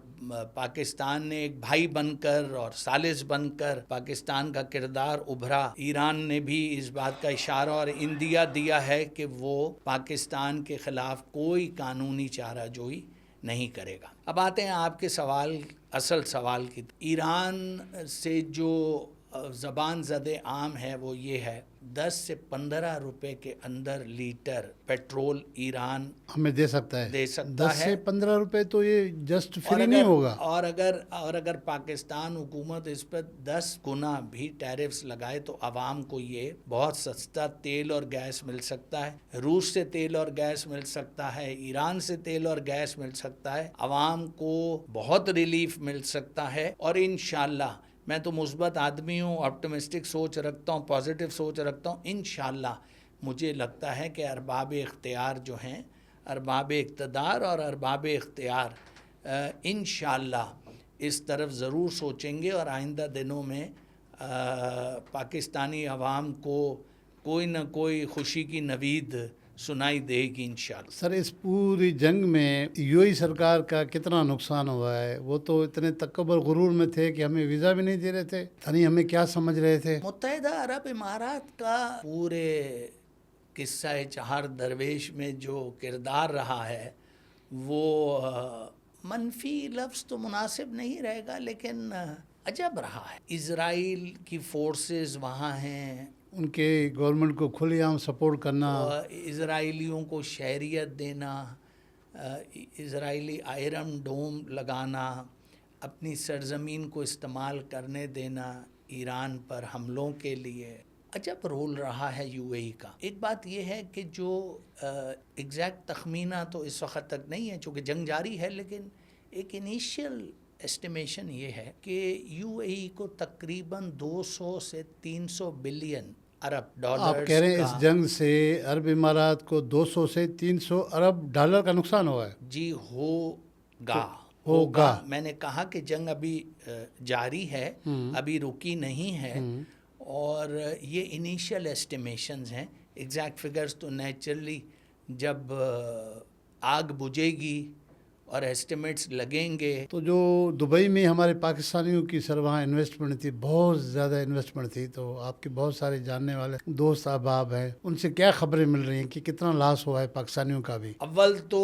پاکستان نے ایک بھائی بن کر اور ثالث بن کر پاکستان کا کردار ابھرا. ایران نے بھی اس بات کا اشارہ اور اندیا دیا ہے کہ وہ پاکستان کے خلاف کوئی قانونی چارہ جوئی نہیں کرے گا. اب آتے ہیں آپ کے اصل سوال کی. ایران سے جو زبان زد عام ہے وہ یہ ہے, 10 سے 15 روپے کے اندر لیٹر پیٹرول ایران ہمیں دے سکتا ہے. 10 ہے سے 15 روپے تو یہ جسٹ فری نہیں ہوگا. اور اگر پاکستان حکومت اس پر 10 گنا بھی ٹیرفز لگائے تو عوام کو یہ بہت سستا تیل اور گیس مل سکتا ہے. روس سے تیل اور گیس مل سکتا ہے, ایران سے تیل اور گیس مل سکتا ہے. عوام کو بہت ریلیف مل سکتا ہے. اور انشاءاللہ میں تو مثبت آدمی ہوں, آپٹمسٹک سوچ رکھتا ہوں, پازیٹیو سوچ رکھتا ہوں. انشاءاللہ مجھے لگتا ہے کہ ارباب اختیار جو ہیں, ارباب اقتدار اور ارباب اختیار انشاءاللہ اس طرف ضرور سوچیں گے, اور آئندہ دنوں میں پاکستانی عوام کو کوئی نہ کوئی خوشی کی نوید سنائی دے گی انشاءاللہ. سر اس پوری جنگ میں UAE سرکار کا کتنا نقصان ہوا ہے؟ وہ تو اتنے تکبر غرور میں تھے کہ ہمیں ویزا بھی نہیں دے رہے تھے, یعنی ہمیں کیا سمجھ رہے تھے. متحدہ عرب امارات کا پورے قصہ چہار درویش میں جو کردار رہا ہے وہ منفی لفظ تو مناسب نہیں رہے گا, لیکن عجب رہا ہے. اسرائیل کی فورسز وہاں ہیں, ان کے گورنمنٹ کو کھلے عام سپورٹ کرنا, اسرائیلیوں کو شہریت دینا, اسرائیلی آئرن ڈوم لگانا, اپنی سرزمین کو استعمال کرنے دینا ایران پر حملوں کے لیے, عجب رول رہا ہے UAE کا. ایک بات یہ ہے کہ جو ایگزیکٹ تخمینہ تو اس وقت تک نہیں ہے چونکہ جنگ جاری ہے, لیکن ایک انیشیل اسٹیمیشن یہ ہے کہ UAE کو تقریباً 200 سے 300 بلین عرب ڈالر. آپ کہہ رہے ہیں اس جنگ سے عرب امارات کو 200 سے 300 ارب ڈالر کا نقصان ہوا ہے؟ جی ہوگا. ہوگا. میں نے کہا کہ جنگ ابھی جاری ہے, ابھی رکی نہیں ہے, اور یہ انیشیل ایسٹیمیشنز ہیں. ایگزیکٹ فگرز تو نیچرلی جب آگ بجھے گی اور ایسٹیمیٹس لگیں گے. تو جو دبئی میں ہمارے پاکستانیوں کی سر وہاں انویسٹمنٹ تھی, بہت زیادہ انویسٹمنٹ تھی, تو آپ کے بہت سارے جاننے والے دوست احباب ہیں, ان سے کیا خبریں مل رہی ہیں کہ کتنا لاس ہوا ہے پاکستانیوں کا بھی؟ اول تو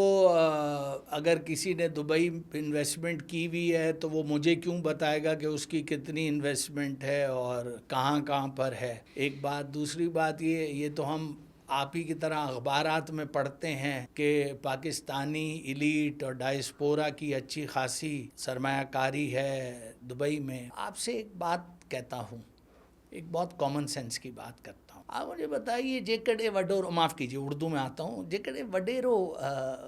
اگر کسی نے دبئی انویسٹمنٹ کی ہوئی ہے تو وہ مجھے کیوں بتائے گا کہ اس کی کتنی انویسٹمنٹ ہے اور کہاں کہاں پر ہے, ایک بات. دوسری بات یہ تو ہم آپ ہی کی طرح اخبارات میں پڑھتے ہیں کہ پاکستانی ایلیٹ اور ڈائسپورا کی اچھی خاصی سرمایہ کاری ہے دبئی میں. آپ سے ایک بات کہتا ہوں, ایک بہت کامن سینس کی بات کرتا ہوں. آپ مجھے بتائیے جیکڑے وڈیرو, معاف کیجیے اردو میں آتا ہوں, جیکڑے وڈیرو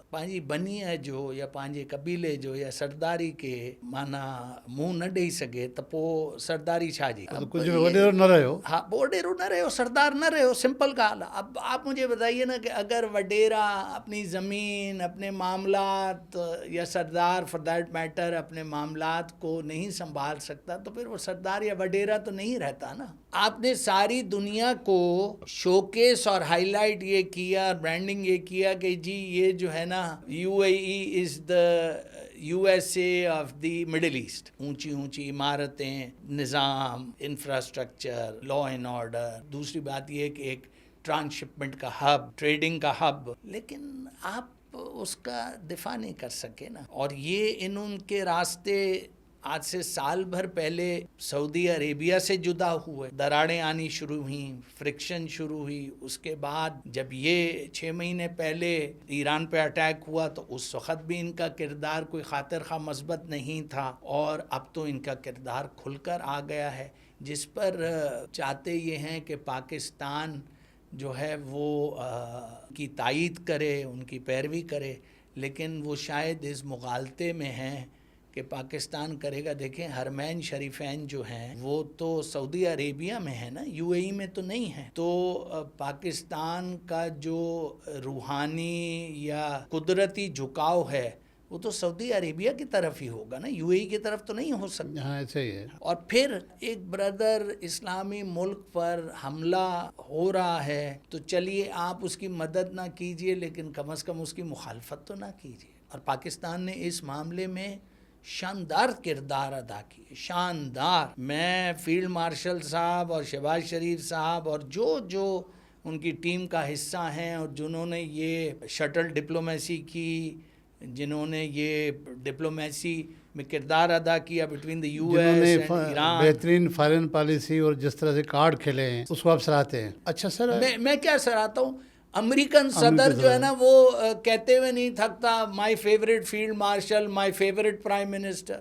پانجی بنی ہے جو یا پانجے قبیلے جو یا سرداری کے مانا منہ نہ ڈئی سگے تو پو سرداری چھا جی, کچھ وڈیرو نہ رہے ہو. ہاں وڈیرو نہ رہے ہو, سردار نہ رہے ہو, سمپل کہا. اب آپ مجھے بتائیے نا کہ اگر وڈیرا اپنی زمین, اپنے معاملات, یا سردار فار دیٹ میٹر اپنے معاملات کو نہیں سنبھال سکتا تو پھر وہ سردار یا وڈیرا تو نہیں رہتا نا. آپ نے ساری دنیا کو شوکیس اور ہائی لائٹ یہ کیا, برانڈنگ یہ کیا کہ جی یہ جو ہے نا U A E is the U S A of the Middle East. اونچی اونچی عمارتیں, نظام, انفراسٹرکچر, لا اینڈ آرڈر. دوسری بات یہ کہ ایک ٹرانسشپمنٹ کا ہب, ٹریڈنگ کا ہب, لیکن آپ اس کا دفاع نہیں کر سکے نا. اور یہ ان کے راستے آج سے سال بھر پہلے سعودی عربیہ سے جدا ہوئے, دراڑیں آنی شروع ہوئیں, فرکشن شروع ہوئی. اس کے بعد جب یہ 6 مہینے پہلے ایران پہ اٹیک ہوا تو اس وقت بھی ان کا کردار کوئی خاطر خواہ مثبت نہیں تھا, اور اب تو ان کا کردار کھل کر آ گیا ہے, جس پر چاہتے یہ ہیں کہ پاکستان جو ہے وہ کی تائید کرے, ان کی پیروی کرے, لیکن وہ شاید اس مغالطے میں ہیں کہ پاکستان کرے گا. دیکھیں حرمین شریفین جو ہیں وہ تو سعودی عربیہ میں ہے نا, یو اے ای میں تو نہیں ہے. تو پاکستان کا جو روحانی یا قدرتی جھکاؤ ہے وہ تو سعودی عربیہ کی طرف ہی ہوگا نا, یو اے ای کی طرف تو نہیں ہو سکتا. ہاں ایسا ہی ہے. اور پھر ایک بردر اسلامی ملک پر حملہ ہو رہا ہے تو چلیے آپ اس کی مدد نہ کیجئے, لیکن کم از کم اس کی مخالفت تو نہ کیجئے. اور پاکستان نے اس معاملے میں شاندار کردار ادا کیے, شاندار. میں فیلڈ مارشل صاحب اور شہباز شریف صاحب اور جو ان کی ٹیم کا حصہ ہیں, اور جنہوں نے یہ شٹل ڈپلومیسی کی, جنہوں نے یہ ڈپلومیسی میں کردار ادا کیا between the U S and Iran, بہترین فارن پالیسی اور جس طرح سے کارڈ کھیلے ہیں اس کو آپ سراہتے ہیں. اچھا سر, میں کیا سراہتا ہوں, امریکن صدر جو ہے نا وہ کہتے ہوئے نہیں تھکتا my favourite field marshal, my favourite prime minister.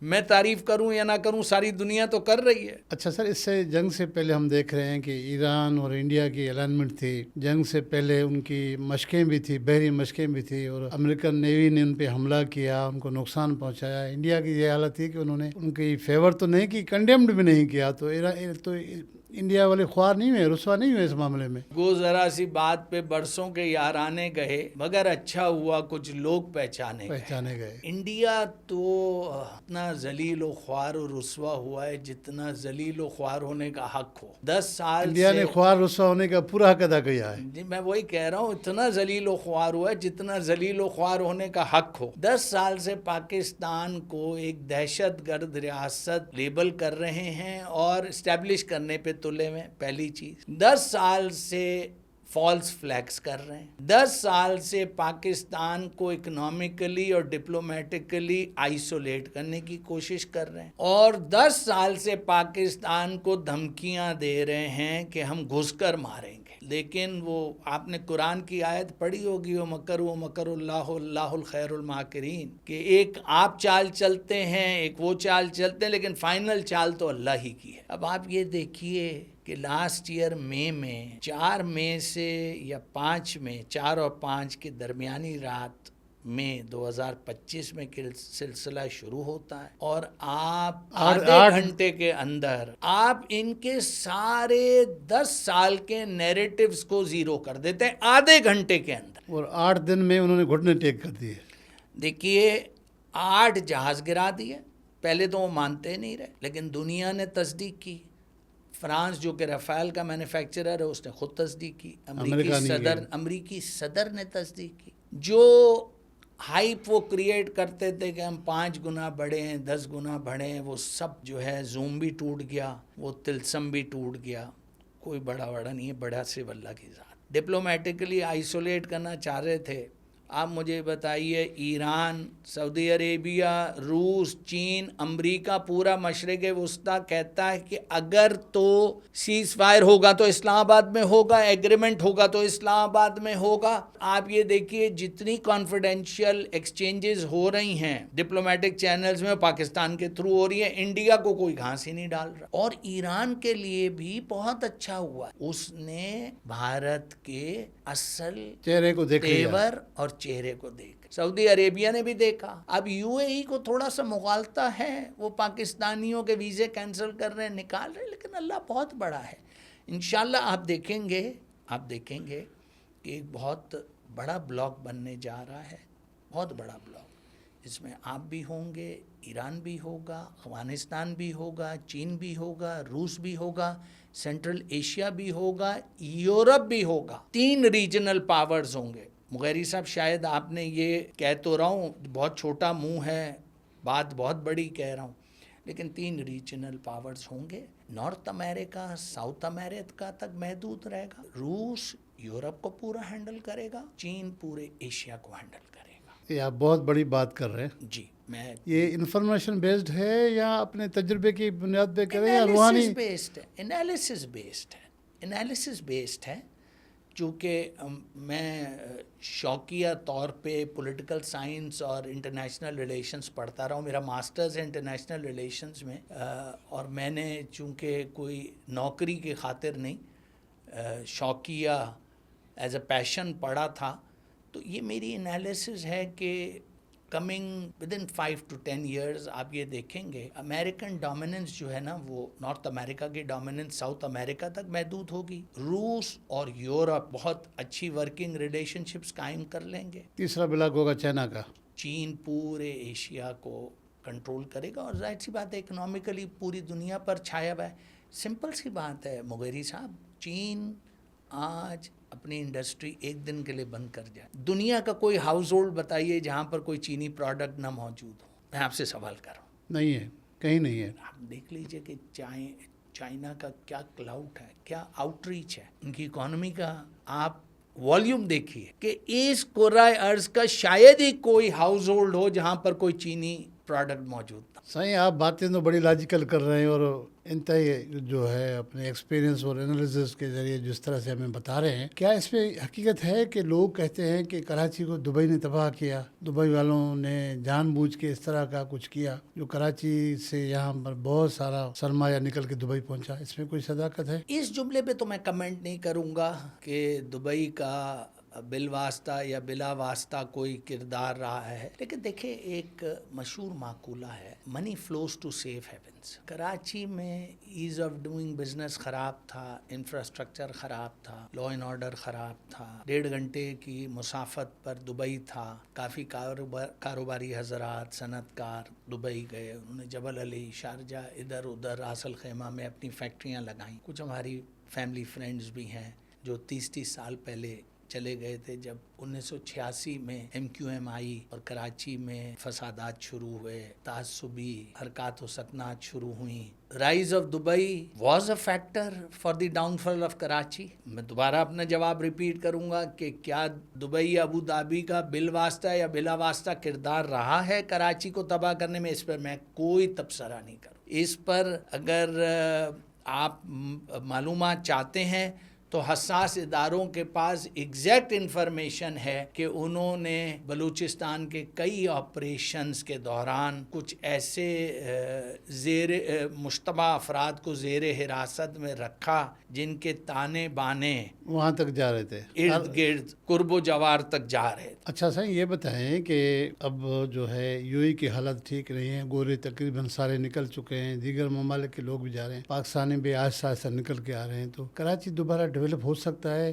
میں تعریف کروں یا نہ کروں, ساری دنیا تو کر رہی ہے. اچھا سر, اس سے جنگ سے پہلے ہم دیکھ رہے ہیں کہ ایران اور انڈیا کی الائنمنٹ تھی. جنگ سے پہلے ان کی مشقیں بھی تھی, بحری مشقیں بھی تھی, اور امریکن نیوی نے ان پہ حملہ کیا, ان کو نقصان پہنچایا. انڈیا کی یہ حالت تھی کہ انہوں نے ان کی فیور تو نہیں کی, کنڈیمڈ بھی نہیں کیا. تو انڈیا والے خوار نہیں ہوئے, رسوا نہیں ہوئے اس معاملے میں. وہ ذرا سی بات پہ برسوں کے یارانے گئے, مگر اچھا ہوا کچھ لوگ پہچانے گئے. انڈیا تو اتنا ذلیل و خوار و رسوا ہوا ہے جتنا ذلیل و خوار ہونے کا حق ہو. 10 سال انڈیا نے خوار رسوا ہونے کا پورا حق ادا کیا ہے. جی میں وہی کہہ رہا ہوں, اتنا ذلیل و خوار ہوا ہے جتنا ذلیل و خوار ہونے کا حق ہو. 10 سال سے پاکستان کو ایک دہشت گرد ریاست لیبل کر رہے ہیں اور اسٹیبلش کرنے پہ تلے میں. پہلی چیز, 10 سال سے فالس فلیکس کر رہے ہیں. 10 سال سے پاکستان کو اکنامکلی اور ڈپلومیٹکلی آئسولیٹ کرنے کی کوشش کر رہے ہیں, اور 10 سال سے پاکستان کو دھمکیاں دے رہے ہیں کہ ہم گھس کر ماریں گے. لیکن وہ آپ نے قرآن کی آیت پڑھی ہوگی, وَمَكَرُوا وَمَكَرُ اللَّهُ وَاللَّهُ الْخَيْرُ الْمَاكِرِينَ, کہ ایک آپ چال چلتے ہیں, ایک وہ چال چلتے ہیں, لیکن فائنل چال تو اللہ ہی کی ہے. اب آپ یہ دیکھیے کہ لاسٹ ایئر مئی میں 4 مئی سے یا 5 میں 4 اور 5 کے درمیانی رات میں 2025 میں سلسلہ شروع ہوتا ہے, اور آپ آدھے گھنٹے کے اندر آپ ان کے سارے 10 سال کے نیریٹیوز کو زیرو کر دیتے ہیں, آدھے گھنٹے کے اندر. اور 8 دن میں انہوں نے گھٹنے ٹیک کر دیے. دیکھیے 8 جہاز گرا دیے. پہلے تو وہ مانتے نہیں رہے لیکن دنیا نے تصدیق کی. فرانس جو کہ رافیل کا مینوفیکچرر ہے اس نے خود تصدیق کی. امریکی صدر نے تصدیق کی. جو ہائپ وہ کریٹ کرتے تھے کہ ہم 5 گنا بڑھے ہیں 10 گنا بڑھے ہیں وہ سب جو ہے زوم بھی ٹوٹ گیا, وہ تلسم بھی ٹوٹ گیا. کوئی بڑا نہیں ہے, بڑا صرف اللہ کی ذات. ڈپلومیٹکلی آئسولیٹ کرنا چاہ رہے تھے. آپ مجھے بتائیے ایران, سعودی عربیہ, روس, چین, امریکہ, پورا مشرق وسطیٰ کہتا ہے کہ اگر تو سیز فائر ہوگا تو اسلام آباد میں ہوگا, ایگریمنٹ ہوگا تو اسلام آباد میں ہوگا. آپ یہ دیکھیے جتنی کانفیڈینشیل ایکسچینجز ہو رہی ہیں ڈپلومیٹک چینلز میں پاکستان کے تھرو ہو رہی ہے. انڈیا کو کوئی گھاس ہی نہیں ڈال رہا. اور ایران کے لیے بھی بہت اچھا ہوا, اس نے بھارت کے اصل چہرے کو دیکھ لیا تیور اور چہرے کو دیکھ. سعودی عربیہ نے بھی دیکھا. اب یو اے ای کو تھوڑا سا مغالطہ ہے, وہ پاکستانیوں کے ویزے کینسل کر رہے ہیں, نکال رہے ہیں, لیکن اللہ بہت بڑا ہے. انشاءاللہ آپ دیکھیں گے کہ ایک بہت بڑا بلاک بننے جا رہا ہے, بہت بڑا بلاک, جس میں آپ بھی ہوں گے, ایران بھی ہوگا, افغانستان بھی ہوگا, چین بھی ہوگا, روس بھی ہوگا, سینٹرل ایشیا بھی ہوگا, یورپ بھی ہوگا. 3 ریجنل پاورز ہوں گے. مغیری صاحب شاید آپ نے یہ کہہ تو رہا ہوں, بہت چھوٹا منہ ہے, بات بہت بڑی کہہ رہا ہوں, لیکن 3 ریجنل پاورز ہوں گے. نارتھ امریکہ ساؤتھ امریکہ تک محدود رہے گا. روس یورپ کو پورا ہینڈل کرے گا, چین پورے ایشیا کو ہینڈل کرے گا. یہ آپ بہت بڑی بات کر رہے ہیں. جی, میں یہ انفارمیشن بیسڈ ہے یا اپنے تجربے کی بنیاد پہ کریں یا روحانی؟ انالیسس بیسڈ ہے. چونکہ میں شوقیہ طور پہ پولیٹیکل سائنس اور انٹرنیشنل ریلیشنز پڑھتا رہا ہوں. میرا ماسٹرز ہے انٹرنیشنل ریلیشنز میں, اور میں نے چونکہ کوئی نوکری کی خاطر نہیں, شوقیہ ایز اے پیشن پڑھا تھا, تو یہ میری انالیسز ہے کہ coming with in 5 to 10 years آپ یہ دیکھیں گے امریکن ڈومیننس جو ہے نا, وہ نارتھ امریکہ کی ڈومیننس ساؤتھ امریکہ تک محدود ہوگی. روس اور یورپ بہت اچھی ورکنگ ریلیشن شپس قائم کر لیں گے. تیسرا بلاک ہوگا چائنا کا. چین پورے ایشیا کو کنٹرول کرے گا, اور ظاہر سی بات ہے اکنامکلی پوری دنیا پر چھایا ہوا ہے. سمپل سی بات ہے مغیری صاحب, چین آج اپنی انڈسٹری ایک دن کے لیے بند کر جائے. دنیا کا کوئی ہاؤس ہولڈ بتائیے جہاں پر کوئی چینی پروڈکٹ نہ موجود ہو. میں آپ سے سوال کر رہا ہوں. نہیں ہے, کہیں نہیں ہے. آپ دیکھ لیجئے کہ چائنا کا کیا کلاؤٹ ہے, کیا آؤٹ ریچ ہے, ان کی اکانومی کا آپ والیوم دیکھیے کہ اس کرۂ ارض کا شاید ہی کوئی ہاؤس ہولڈ ہو جہاں پر کوئی چینی پروڈکٹ موجود تھا. صحیح, آپ باتیں تو بڑی لاجیکل کر رہے ہیں, اور انتہائی جو ہے اپنے ایکسپیرینس اور انالیسس کے ذریعے جس طرح سے ہمیں بتا رہے ہیں, کیا اس پہ حقیقت ہے کہ لوگ کہتے ہیں کہ کراچی کو دبئی نے تباہ کیا, دبئی والوں نے جان بوجھ کے اس طرح کا کچھ کیا جو کراچی سے یہاں پر بہت سارا سرمایہ نکل کے دبئی پہنچا؟ اس میں کوئی صداقت ہے؟ اس جملے پہ تو میں کمنٹ نہیں کروں گا کہ دبئی کا بالواسطہ یا بلا واسطہ کوئی کردار رہا ہے, لیکن دیکھیں ایک مشہور مقولہ ہے, money flows to safe havens. Karachi میں ایز آف ڈوئنگ بزنس خراب تھا, انفراسٹرکچر خراب تھا, لا اینڈ آرڈر خراب تھا, 1.5 گھنٹے کی مسافت پر دبئی تھا. کافی کاروباری حضرات صنعت کار دبئی گئے, انہوں نے جبل علی, شارجہ, ادھر ادھر راس الخیمہ میں اپنی فیکٹریاں لگائیں. کچھ ہماری فیملی فرینڈز بھی ہیں جو 30 سال پہلے چلے گئے تھے جب 1986 میں MQM آئی اور کراچی میں فسادات شروع ہوئے, تعصبی حرکات و سکنات شروع ہوئیں. Rise of Dubai was a factor for the down fall of Karachi. میں دوبارہ اپنا جواب ریپیٹ کروں گا کہ کیا دبئی ابو دھابی کا بالواسطہ یا بلا واسطہ کردار رہا ہے کراچی کو تباہ کرنے میں؟ اس پر میں کوئی تبصرہ نہیں کروں. اس پر اگر آپ معلومات چاہتے ہیں تو حساس اداروں کے پاس ایگزیکٹ انفارمیشن ہے کہ انہوں نے بلوچستان کے کئی آپریشنز کے دوران کچھ ایسے مشتبہ افراد کو زیر حراست میں رکھا جن کے تانے بانے وہاں تک جا رہے تھے, ارد گرد قرب و جوار تک جا رہے تھے. اچھا صحیح, یہ بتائیں کہ اب جو ہے یو ای کی حالت ٹھیک نہیں ہے, گورے تقریباً سارے نکل چکے ہیں, دیگر ممالک کے لوگ بھی جا رہے ہیں, پاکستانی بھی آہستہ آہستہ نکل کے آ رہے ہیں, تو کراچی دوبارہ ڈیولپ ہو سکتا ہے,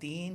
3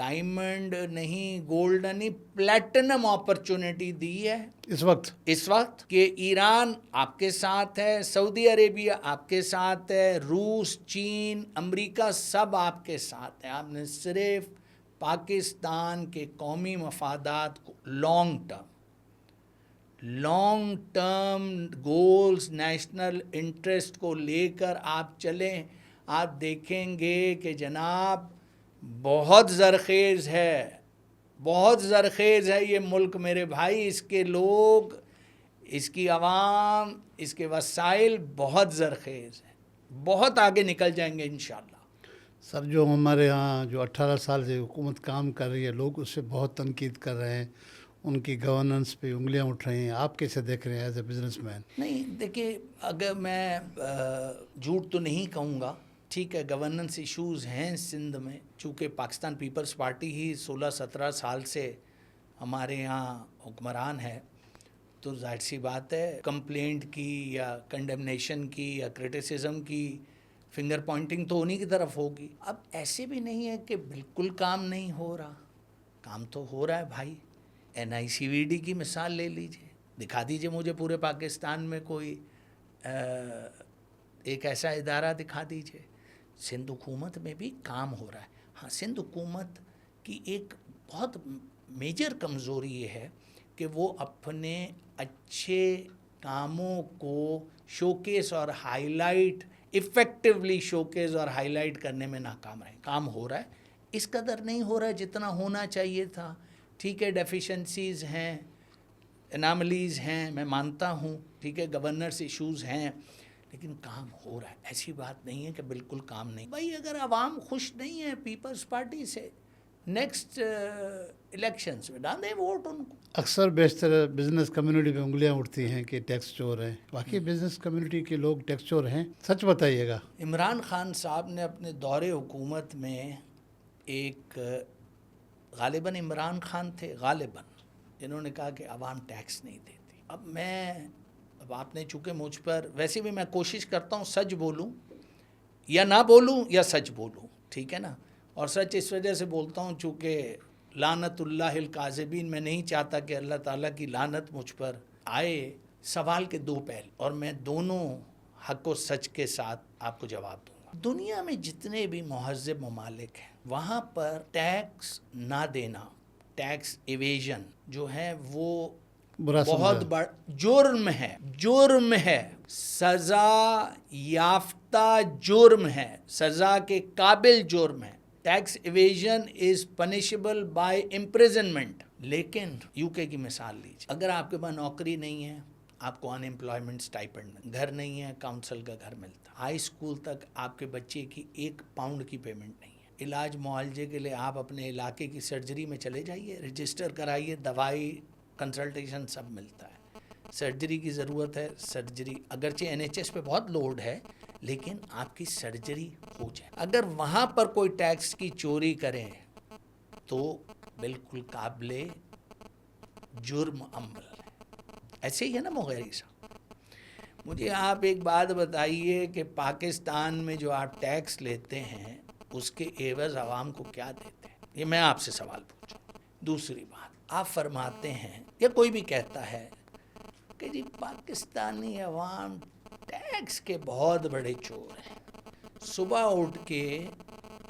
ڈائمنڈ نہیں، گولڈ نہیں، پلیٹنم اپرچونٹی دی ہے اس وقت کہ ایران آپ کے ساتھ ہے، سعودی عربیہ آپ کے ساتھ ہے، روس، چین، امریکہ سب آپ کے ساتھ ہیں. آپ نے صرف پاکستان کے قومی مفادات کو long term goals, national interest کو لے کر آپ چلیں. آپ دیکھیں گے کہ جناب بہت زرخیز ہے یہ ملک میرے بھائی. اس کے لوگ، اس کی عوام، اس کے وسائل بہت زرخیز ہیں، بہت آگے نکل جائیں گے انشاءاللہ. سر جو ہمارے ہاں جو 18 سال سے حکومت کام کر رہی ہے، لوگ اس سے بہت تنقید کر رہے ہیں، ان کی گورننس پہ انگلیاں اٹھ رہی ہیں. آپ کیسے دیکھ رہے ہیں ایز اے بزنس مین؟ نہیں دیکھیے، اگر میں جھوٹ تو نہیں کہوں گا، ٹھیک ہے گورننس ایشوز ہیں سندھ میں، چونکہ پاکستان پیپلز پارٹی ہی 16-17 سال سے ہمارے یہاں حکمران ہے، تو ظاہر سی بات ہے کمپلینٹ کی یا کنڈمنیشن کی یا کرٹیسزم کی فنگر پوائنٹنگ تو انہی کی طرف ہوگی. اب ایسے بھی نہیں ہے کہ بالکل کام نہیں ہو رہا، کام تو ہو رہا ہے بھائی. NICVD کی مثال لے لیجئے، دکھا دیجئے مجھے پورے پاکستان میں کوئی ایک ایسا ادارہ دکھا دیجئے. سندھ حکومت میں بھی کام ہو رہا ہے. ہاں، سندھ حکومت کی ایک بہت میجر کمزوری یہ ہے کہ وہ اپنے اچھے کاموں کو شوکیس اور ہائی لائٹ، ایفیکٹولی شوکیس اور ہائی لائٹ کرنے میں ناکام رہے. کام ہو رہا ہے، اس قدر نہیں ہو رہا ہے جتنا ہونا چاہیے تھا. ٹھیک ہے ڈیفیشنسیز ہیں، اناملیز ہیں، میں مانتا ہوں، ٹھیک ہے گورننس ایشوز ہیں، لیکن کام ہو رہا ہے. ایسی بات نہیں ہے کہ بالکل کام نہیں. بھائی اگر عوام خوش نہیں ہے پیپلز پارٹی سے، نیکسٹ الیکشنز میں ڈال دیں ووٹ ان کو. اکثر بیشتر بزنس کمیونٹی پہ انگلیاں اٹھتی ہیں کہ ٹیکس چور ہیں. واقعی بزنس کمیونٹی کے لوگ ٹیکس چور ہیں؟ سچ بتائیے گا. عمران خان صاحب نے اپنے دور حکومت میں ایک غالباً عمران خان تھے غالباً، جنہوں نے کہا کہ عوام ٹیکس نہیں دیتی. اب آپ نے چونکہ مجھ پر، ویسے بھی میں کوشش کرتا ہوں سچ بولوں یا نہ بولوں یا سچ بولوں، ٹھیک ہے نا. اور سچ اس وجہ سے بولتا ہوں چونکہ لعنت اللہ الکاذبین، میں نہیں چاہتا کہ اللہ تعالیٰ کی لعنت مجھ پر آئے. سوال کے دو پہلو، اور میں دونوں حق و سچ کے ساتھ آپ کو جواب دوں گا. دنیا میں جتنے بھی مہذب ممالک ہیں وہاں پر ٹیکس نہ دینا، ٹیکس ایویژن جو ہے وہ بہت بڑا جرم ہے، سزا یافتہ جرم ہے، سزا کے قابل جرم ہے. Tax evasion is punishable by imprisonment. لیکن UK کی مثال لیجیے، اگر آپ کے پاس نوکری نہیں ہے، آپ کو ان امپلائمنٹ اسٹائپنڈ، گھر نہیں ہے، کاؤنسل کا گھر ملتا، ہائی اسکول تک آپ کے بچے کی 1 پاؤنڈ کی پیمنٹ نہیں ہے، علاج معالجے کے لیے آپ اپنے علاقے کی سرجری میں چلے جائیے، رجسٹر کرائیے، دوائی کنسلٹیشن سب ملتا ہے. سرجری کی ضرورت ہے، سرجری اگرچہ NHS پہ بہت لوڈ ہے لیکن آپ کی سرجری ہو جائے. اگر وہاں پر کوئی ٹیکس کی چوری کرے تو بالکل قابل جرم عمل ہے. ایسے ہی ہے نا مغیری صاحب. مجھے آپ ایک بات بتائیے کہ پاکستان میں جو آپ ٹیکس لیتے ہیں اس کے عوض عوام کو کیا دیتے ہیں؟ یہ میں آپ سے سوال پوچھوں. دوسری بات، آپ فرماتے ہیں یا کوئی بھی کہتا ہے کہ جی پاکستانی عوام ٹیکس کے بہت بڑے چور ہیں. صبح اٹھ کے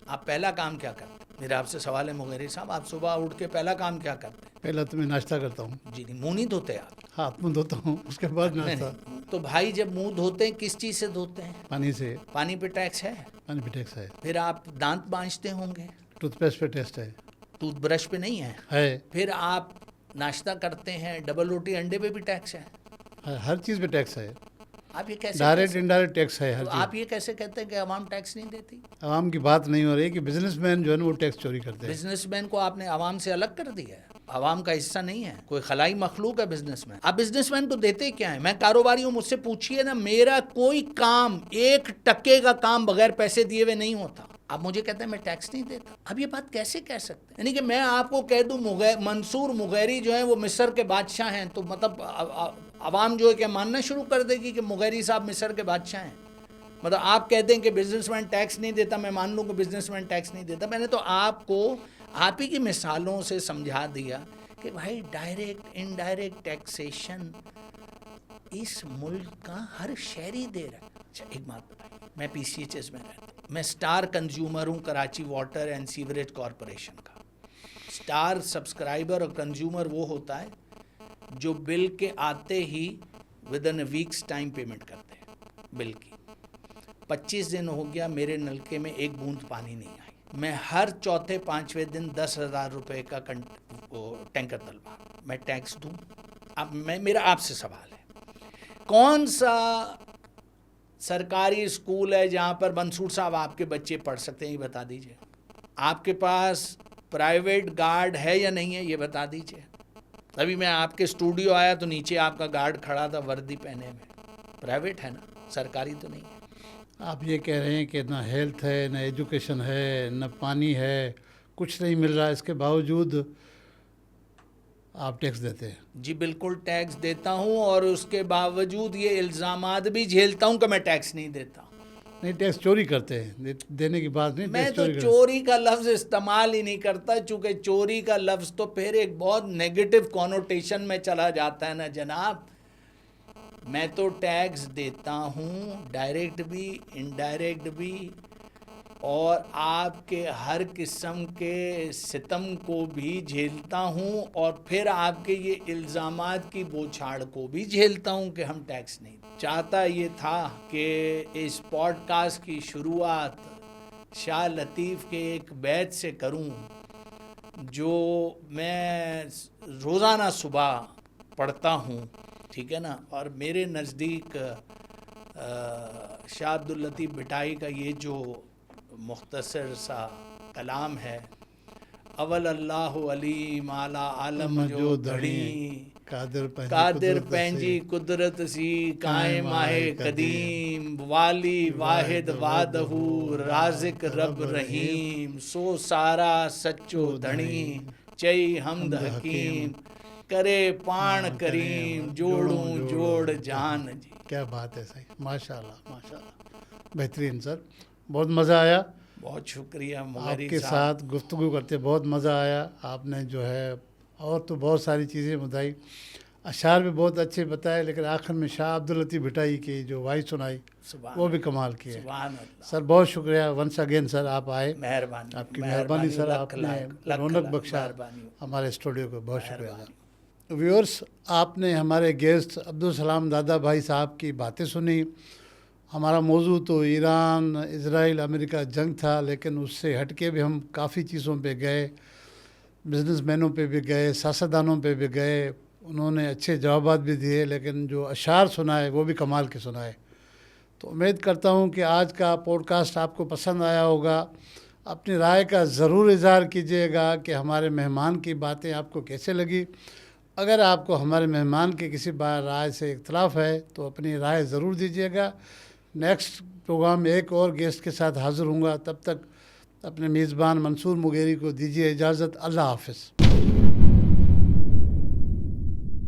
آپ پہلا کام کیا کرتے ہیں؟ میرا آپ سے سوال ہے مغیری صاحب، آپ صبح اٹھ کے پہلا کام کیا کرتے ہیں؟ پہلا تو میں ناشتہ کرتا ہوں. جی نہیں، منہ نہیں دھوتے آپ؟ ہاتھ منہ دھوتا ہوں، اس کے بعد ناشتہ. تو بھائی جب منہ دھوتے ہیں کس چیز سے دھوتے ہیں؟ پانی سے. پانی پہ ٹیکس ہے؟ پانی پہ ٹیکس ہے. پھر آپ دانت مانجتے ہوں گے، ٹوتھ پیسٹ پہ ٹیکس ہے. ٹوتھ برش پہ نہیں ہے. پھر آپ ناشتہ کرتے ہیں، ڈبل روٹی انڈے پہ بھی ٹیکس ہے. ہر چیز پہ ٹیکس ہے. آپ یہ کیسے ڈائریکٹ انڈائریکٹ ٹیکس ہے ہر چیز. آپ یہ کیسے کہتے ہیں کہ عوام ٹیکس نہیں دیتی؟ عوام کی بات نہیں ہو رہی کہ بزنس مین جو ہے نا وہ ٹیکس چوری کرتے ہیں. بزنس مین کو آپ نے عوام سے الگ کر دیا ہے، عوام کا حصہ نہیں ہے، کوئی خلائی مخلوق ہے بزنس مین. آپ بزنس مین کو دیتے کیا ہیں؟ میں کاروباری ہوں، مجھ سے پوچھئے نا، میرا کوئی کام 1 ٹکے کا کام بغیر پیسے دیے ہوئے نہیں ہوتا. آپ مجھے کہتے ہیں میں ٹیکس نہیں دیتا. اب یہ بات کیسے کہہ سکتے ہیں؟ یعنی کہ میں آپ کو کہہ دوں منصور مغیری جو ہیں وہ مصر کے بادشاہ ہیں، تو مطلب عوام جو ہے کہ ماننا شروع کر دے گی کہ مغیری صاحب مصر کے بادشاہ ہیں. مطلب آپ کہتے ہیں کہ بزنس مین ٹیکس نہیں دیتا، میں مان لوں کہ بزنس مین ٹیکس نہیں دیتا. میں نے تو آپ کو آپ ہی کی مثالوں سے سمجھا دیا کہ بھائی ڈائریکٹ انڈائریکٹ ٹیکسیشن اس ملک کا ہر شہری دے رہا ہے. اچھا ایک بات بتائیے, میں پی سی ایچ ایس میں رہتا ہوں, میں سٹار کنزیومر ہوں Karachi water and sewerage corporation کا. سٹار سبسکرائبر اور کنزیومر وہ ہوتا ہے جو بل کے آتے ہی within a week's time payment کرتے ہیں بل کی. 25 دن ہو گیا میرے نلکے میں ایک بوند پانی نہیں آئی. میں ہر چوتھے پانچویں دن 10,000 روپے کا ٹینکر ڈلوا, میں ٹیکس دوں. اب میرا آپ سے سوال ہے, کون سا سرکاری اسکول ہے جہاں پر منصور صاحب آپ کے بچے پڑھ سکتے ہیں, یہ بتا دیجئے. آپ کے پاس پرائیویٹ گارڈ ہے یا نہیں ہے, یہ بتا دیجئے. ابھی میں آپ کے اسٹوڈیو آیا تو نیچے آپ کا گارڈ کھڑا تھا وردی پہنے میں. پرائیویٹ ہے نا, سرکاری تو نہیں ہے. آپ یہ کہہ رہے ہیں کہ نہ ہیلتھ ہے, نہ ایجوکیشن ہے, نہ پانی ہے, کچھ نہیں مل رہا, اس کے باوجود آپ ٹیکس دیتے ہیں. جی بالکل ٹیکس دیتا ہوں, اور اس کے باوجود یہ الزامات بھی جھیلتا ہوں کہ میں ٹیکس نہیں دیتا. نہیں, ٹیکس چوری کرتے ہیں, دینے کی بات نہیں. میں تو چوری کا لفظ استعمال ہی نہیں کرتا, چونکہ چوری کا لفظ تو پھر ایک بہت نیگیٹو کونوٹیشن میں چلا جاتا ہے نا جناب. میں تو ٹیکس دیتا ہوں, ڈائریکٹ بھی انڈائریکٹ بھی, اور آپ کے ہر قسم کے ستم کو بھی جھیلتا ہوں, اور پھر آپ کے یہ الزامات کی بوچھاڑ کو بھی جھیلتا ہوں کہ ہم ٹیکس نہیں. چاہتا یہ تھا کہ اس پوڈ کاسٹ کی شروعات شاہ لطیف کے ایک بیت سے کروں جو میں روزانہ صبح پڑھتا ہوں, ٹھیک ہے نا. اور میرے نزدیک شاہ عبداللطیف بھٹائی کا یہ جو مختصر سا کلام ہے, اول اللہ علیم اعلی عالم جو دھڑی, قادر پینجی قدرت سی قائم آئے قدیم, والی واحد وعدہ رازق رب رحیم, سو سارا سچو دھڑی چئی حمد حکیم, کرے پان کریم جوڑوں جوڑ جان. جی کیا بات ہے, صحیح, ماشاء اللہ ماشاء اللہ, بہترین سر, بہت مزہ آیا. بہت شکریہ آپ مغری کے صاحب. ساتھ گفتگو کرتے بہت مزہ آیا. آپ نے جو ہے اور تو بہت ساری چیزیں بتائی, اشعار بھی بہت اچھے بتائے, لیکن آخر میں شاہ عبداللطیف بھٹائی کی جو وائس سنائی وہ بھی کمال کی ہے. سبحان اللہ. سر بہت شکریہ ونس اگین سر, آپ آئے, مہربانی, آپ کی مہربانی سر, آپ نے رونق بخشا مہربانی. ہمارے اسٹوڈیو کو, بہت شکریہ سر. ویورس, آپ نے ہمارے گیسٹ عبدالسلام دادا بھائی صاحب کی باتیں سنی. ہمارا موضوع تو ایران, اسرائیل, امریکہ جنگ تھا, لیکن اس سے ہٹ کے بھی ہم کافی چیزوں پہ گئے, بزنس مینوں پہ بھی گئے, سیاستدانوں پہ بھی گئے. انہوں نے اچھے جوابات بھی دیے, لیکن جو اشعار سنائے وہ بھی کمال کے سنائے. تو امید کرتا ہوں کہ آج کا پوڈ کاسٹ آپ کو پسند آیا ہوگا. اپنی رائے کا ضرور اظہار کیجیے گا کہ ہمارے مہمان کی باتیں آپ کو کیسے لگی. اگر آپ کو ہمارے مہمان کے کسی رائے سے اختلاف ہے تو اپنی رائے ضرور دیجیے گا. نیکسٹ پروگرام میں ایک اور گیسٹ کے ساتھ حاضر ہوں گا. تب تک اپنے میزبان منصور مغیری کو دیجیے اجازت. اللہ حافظ.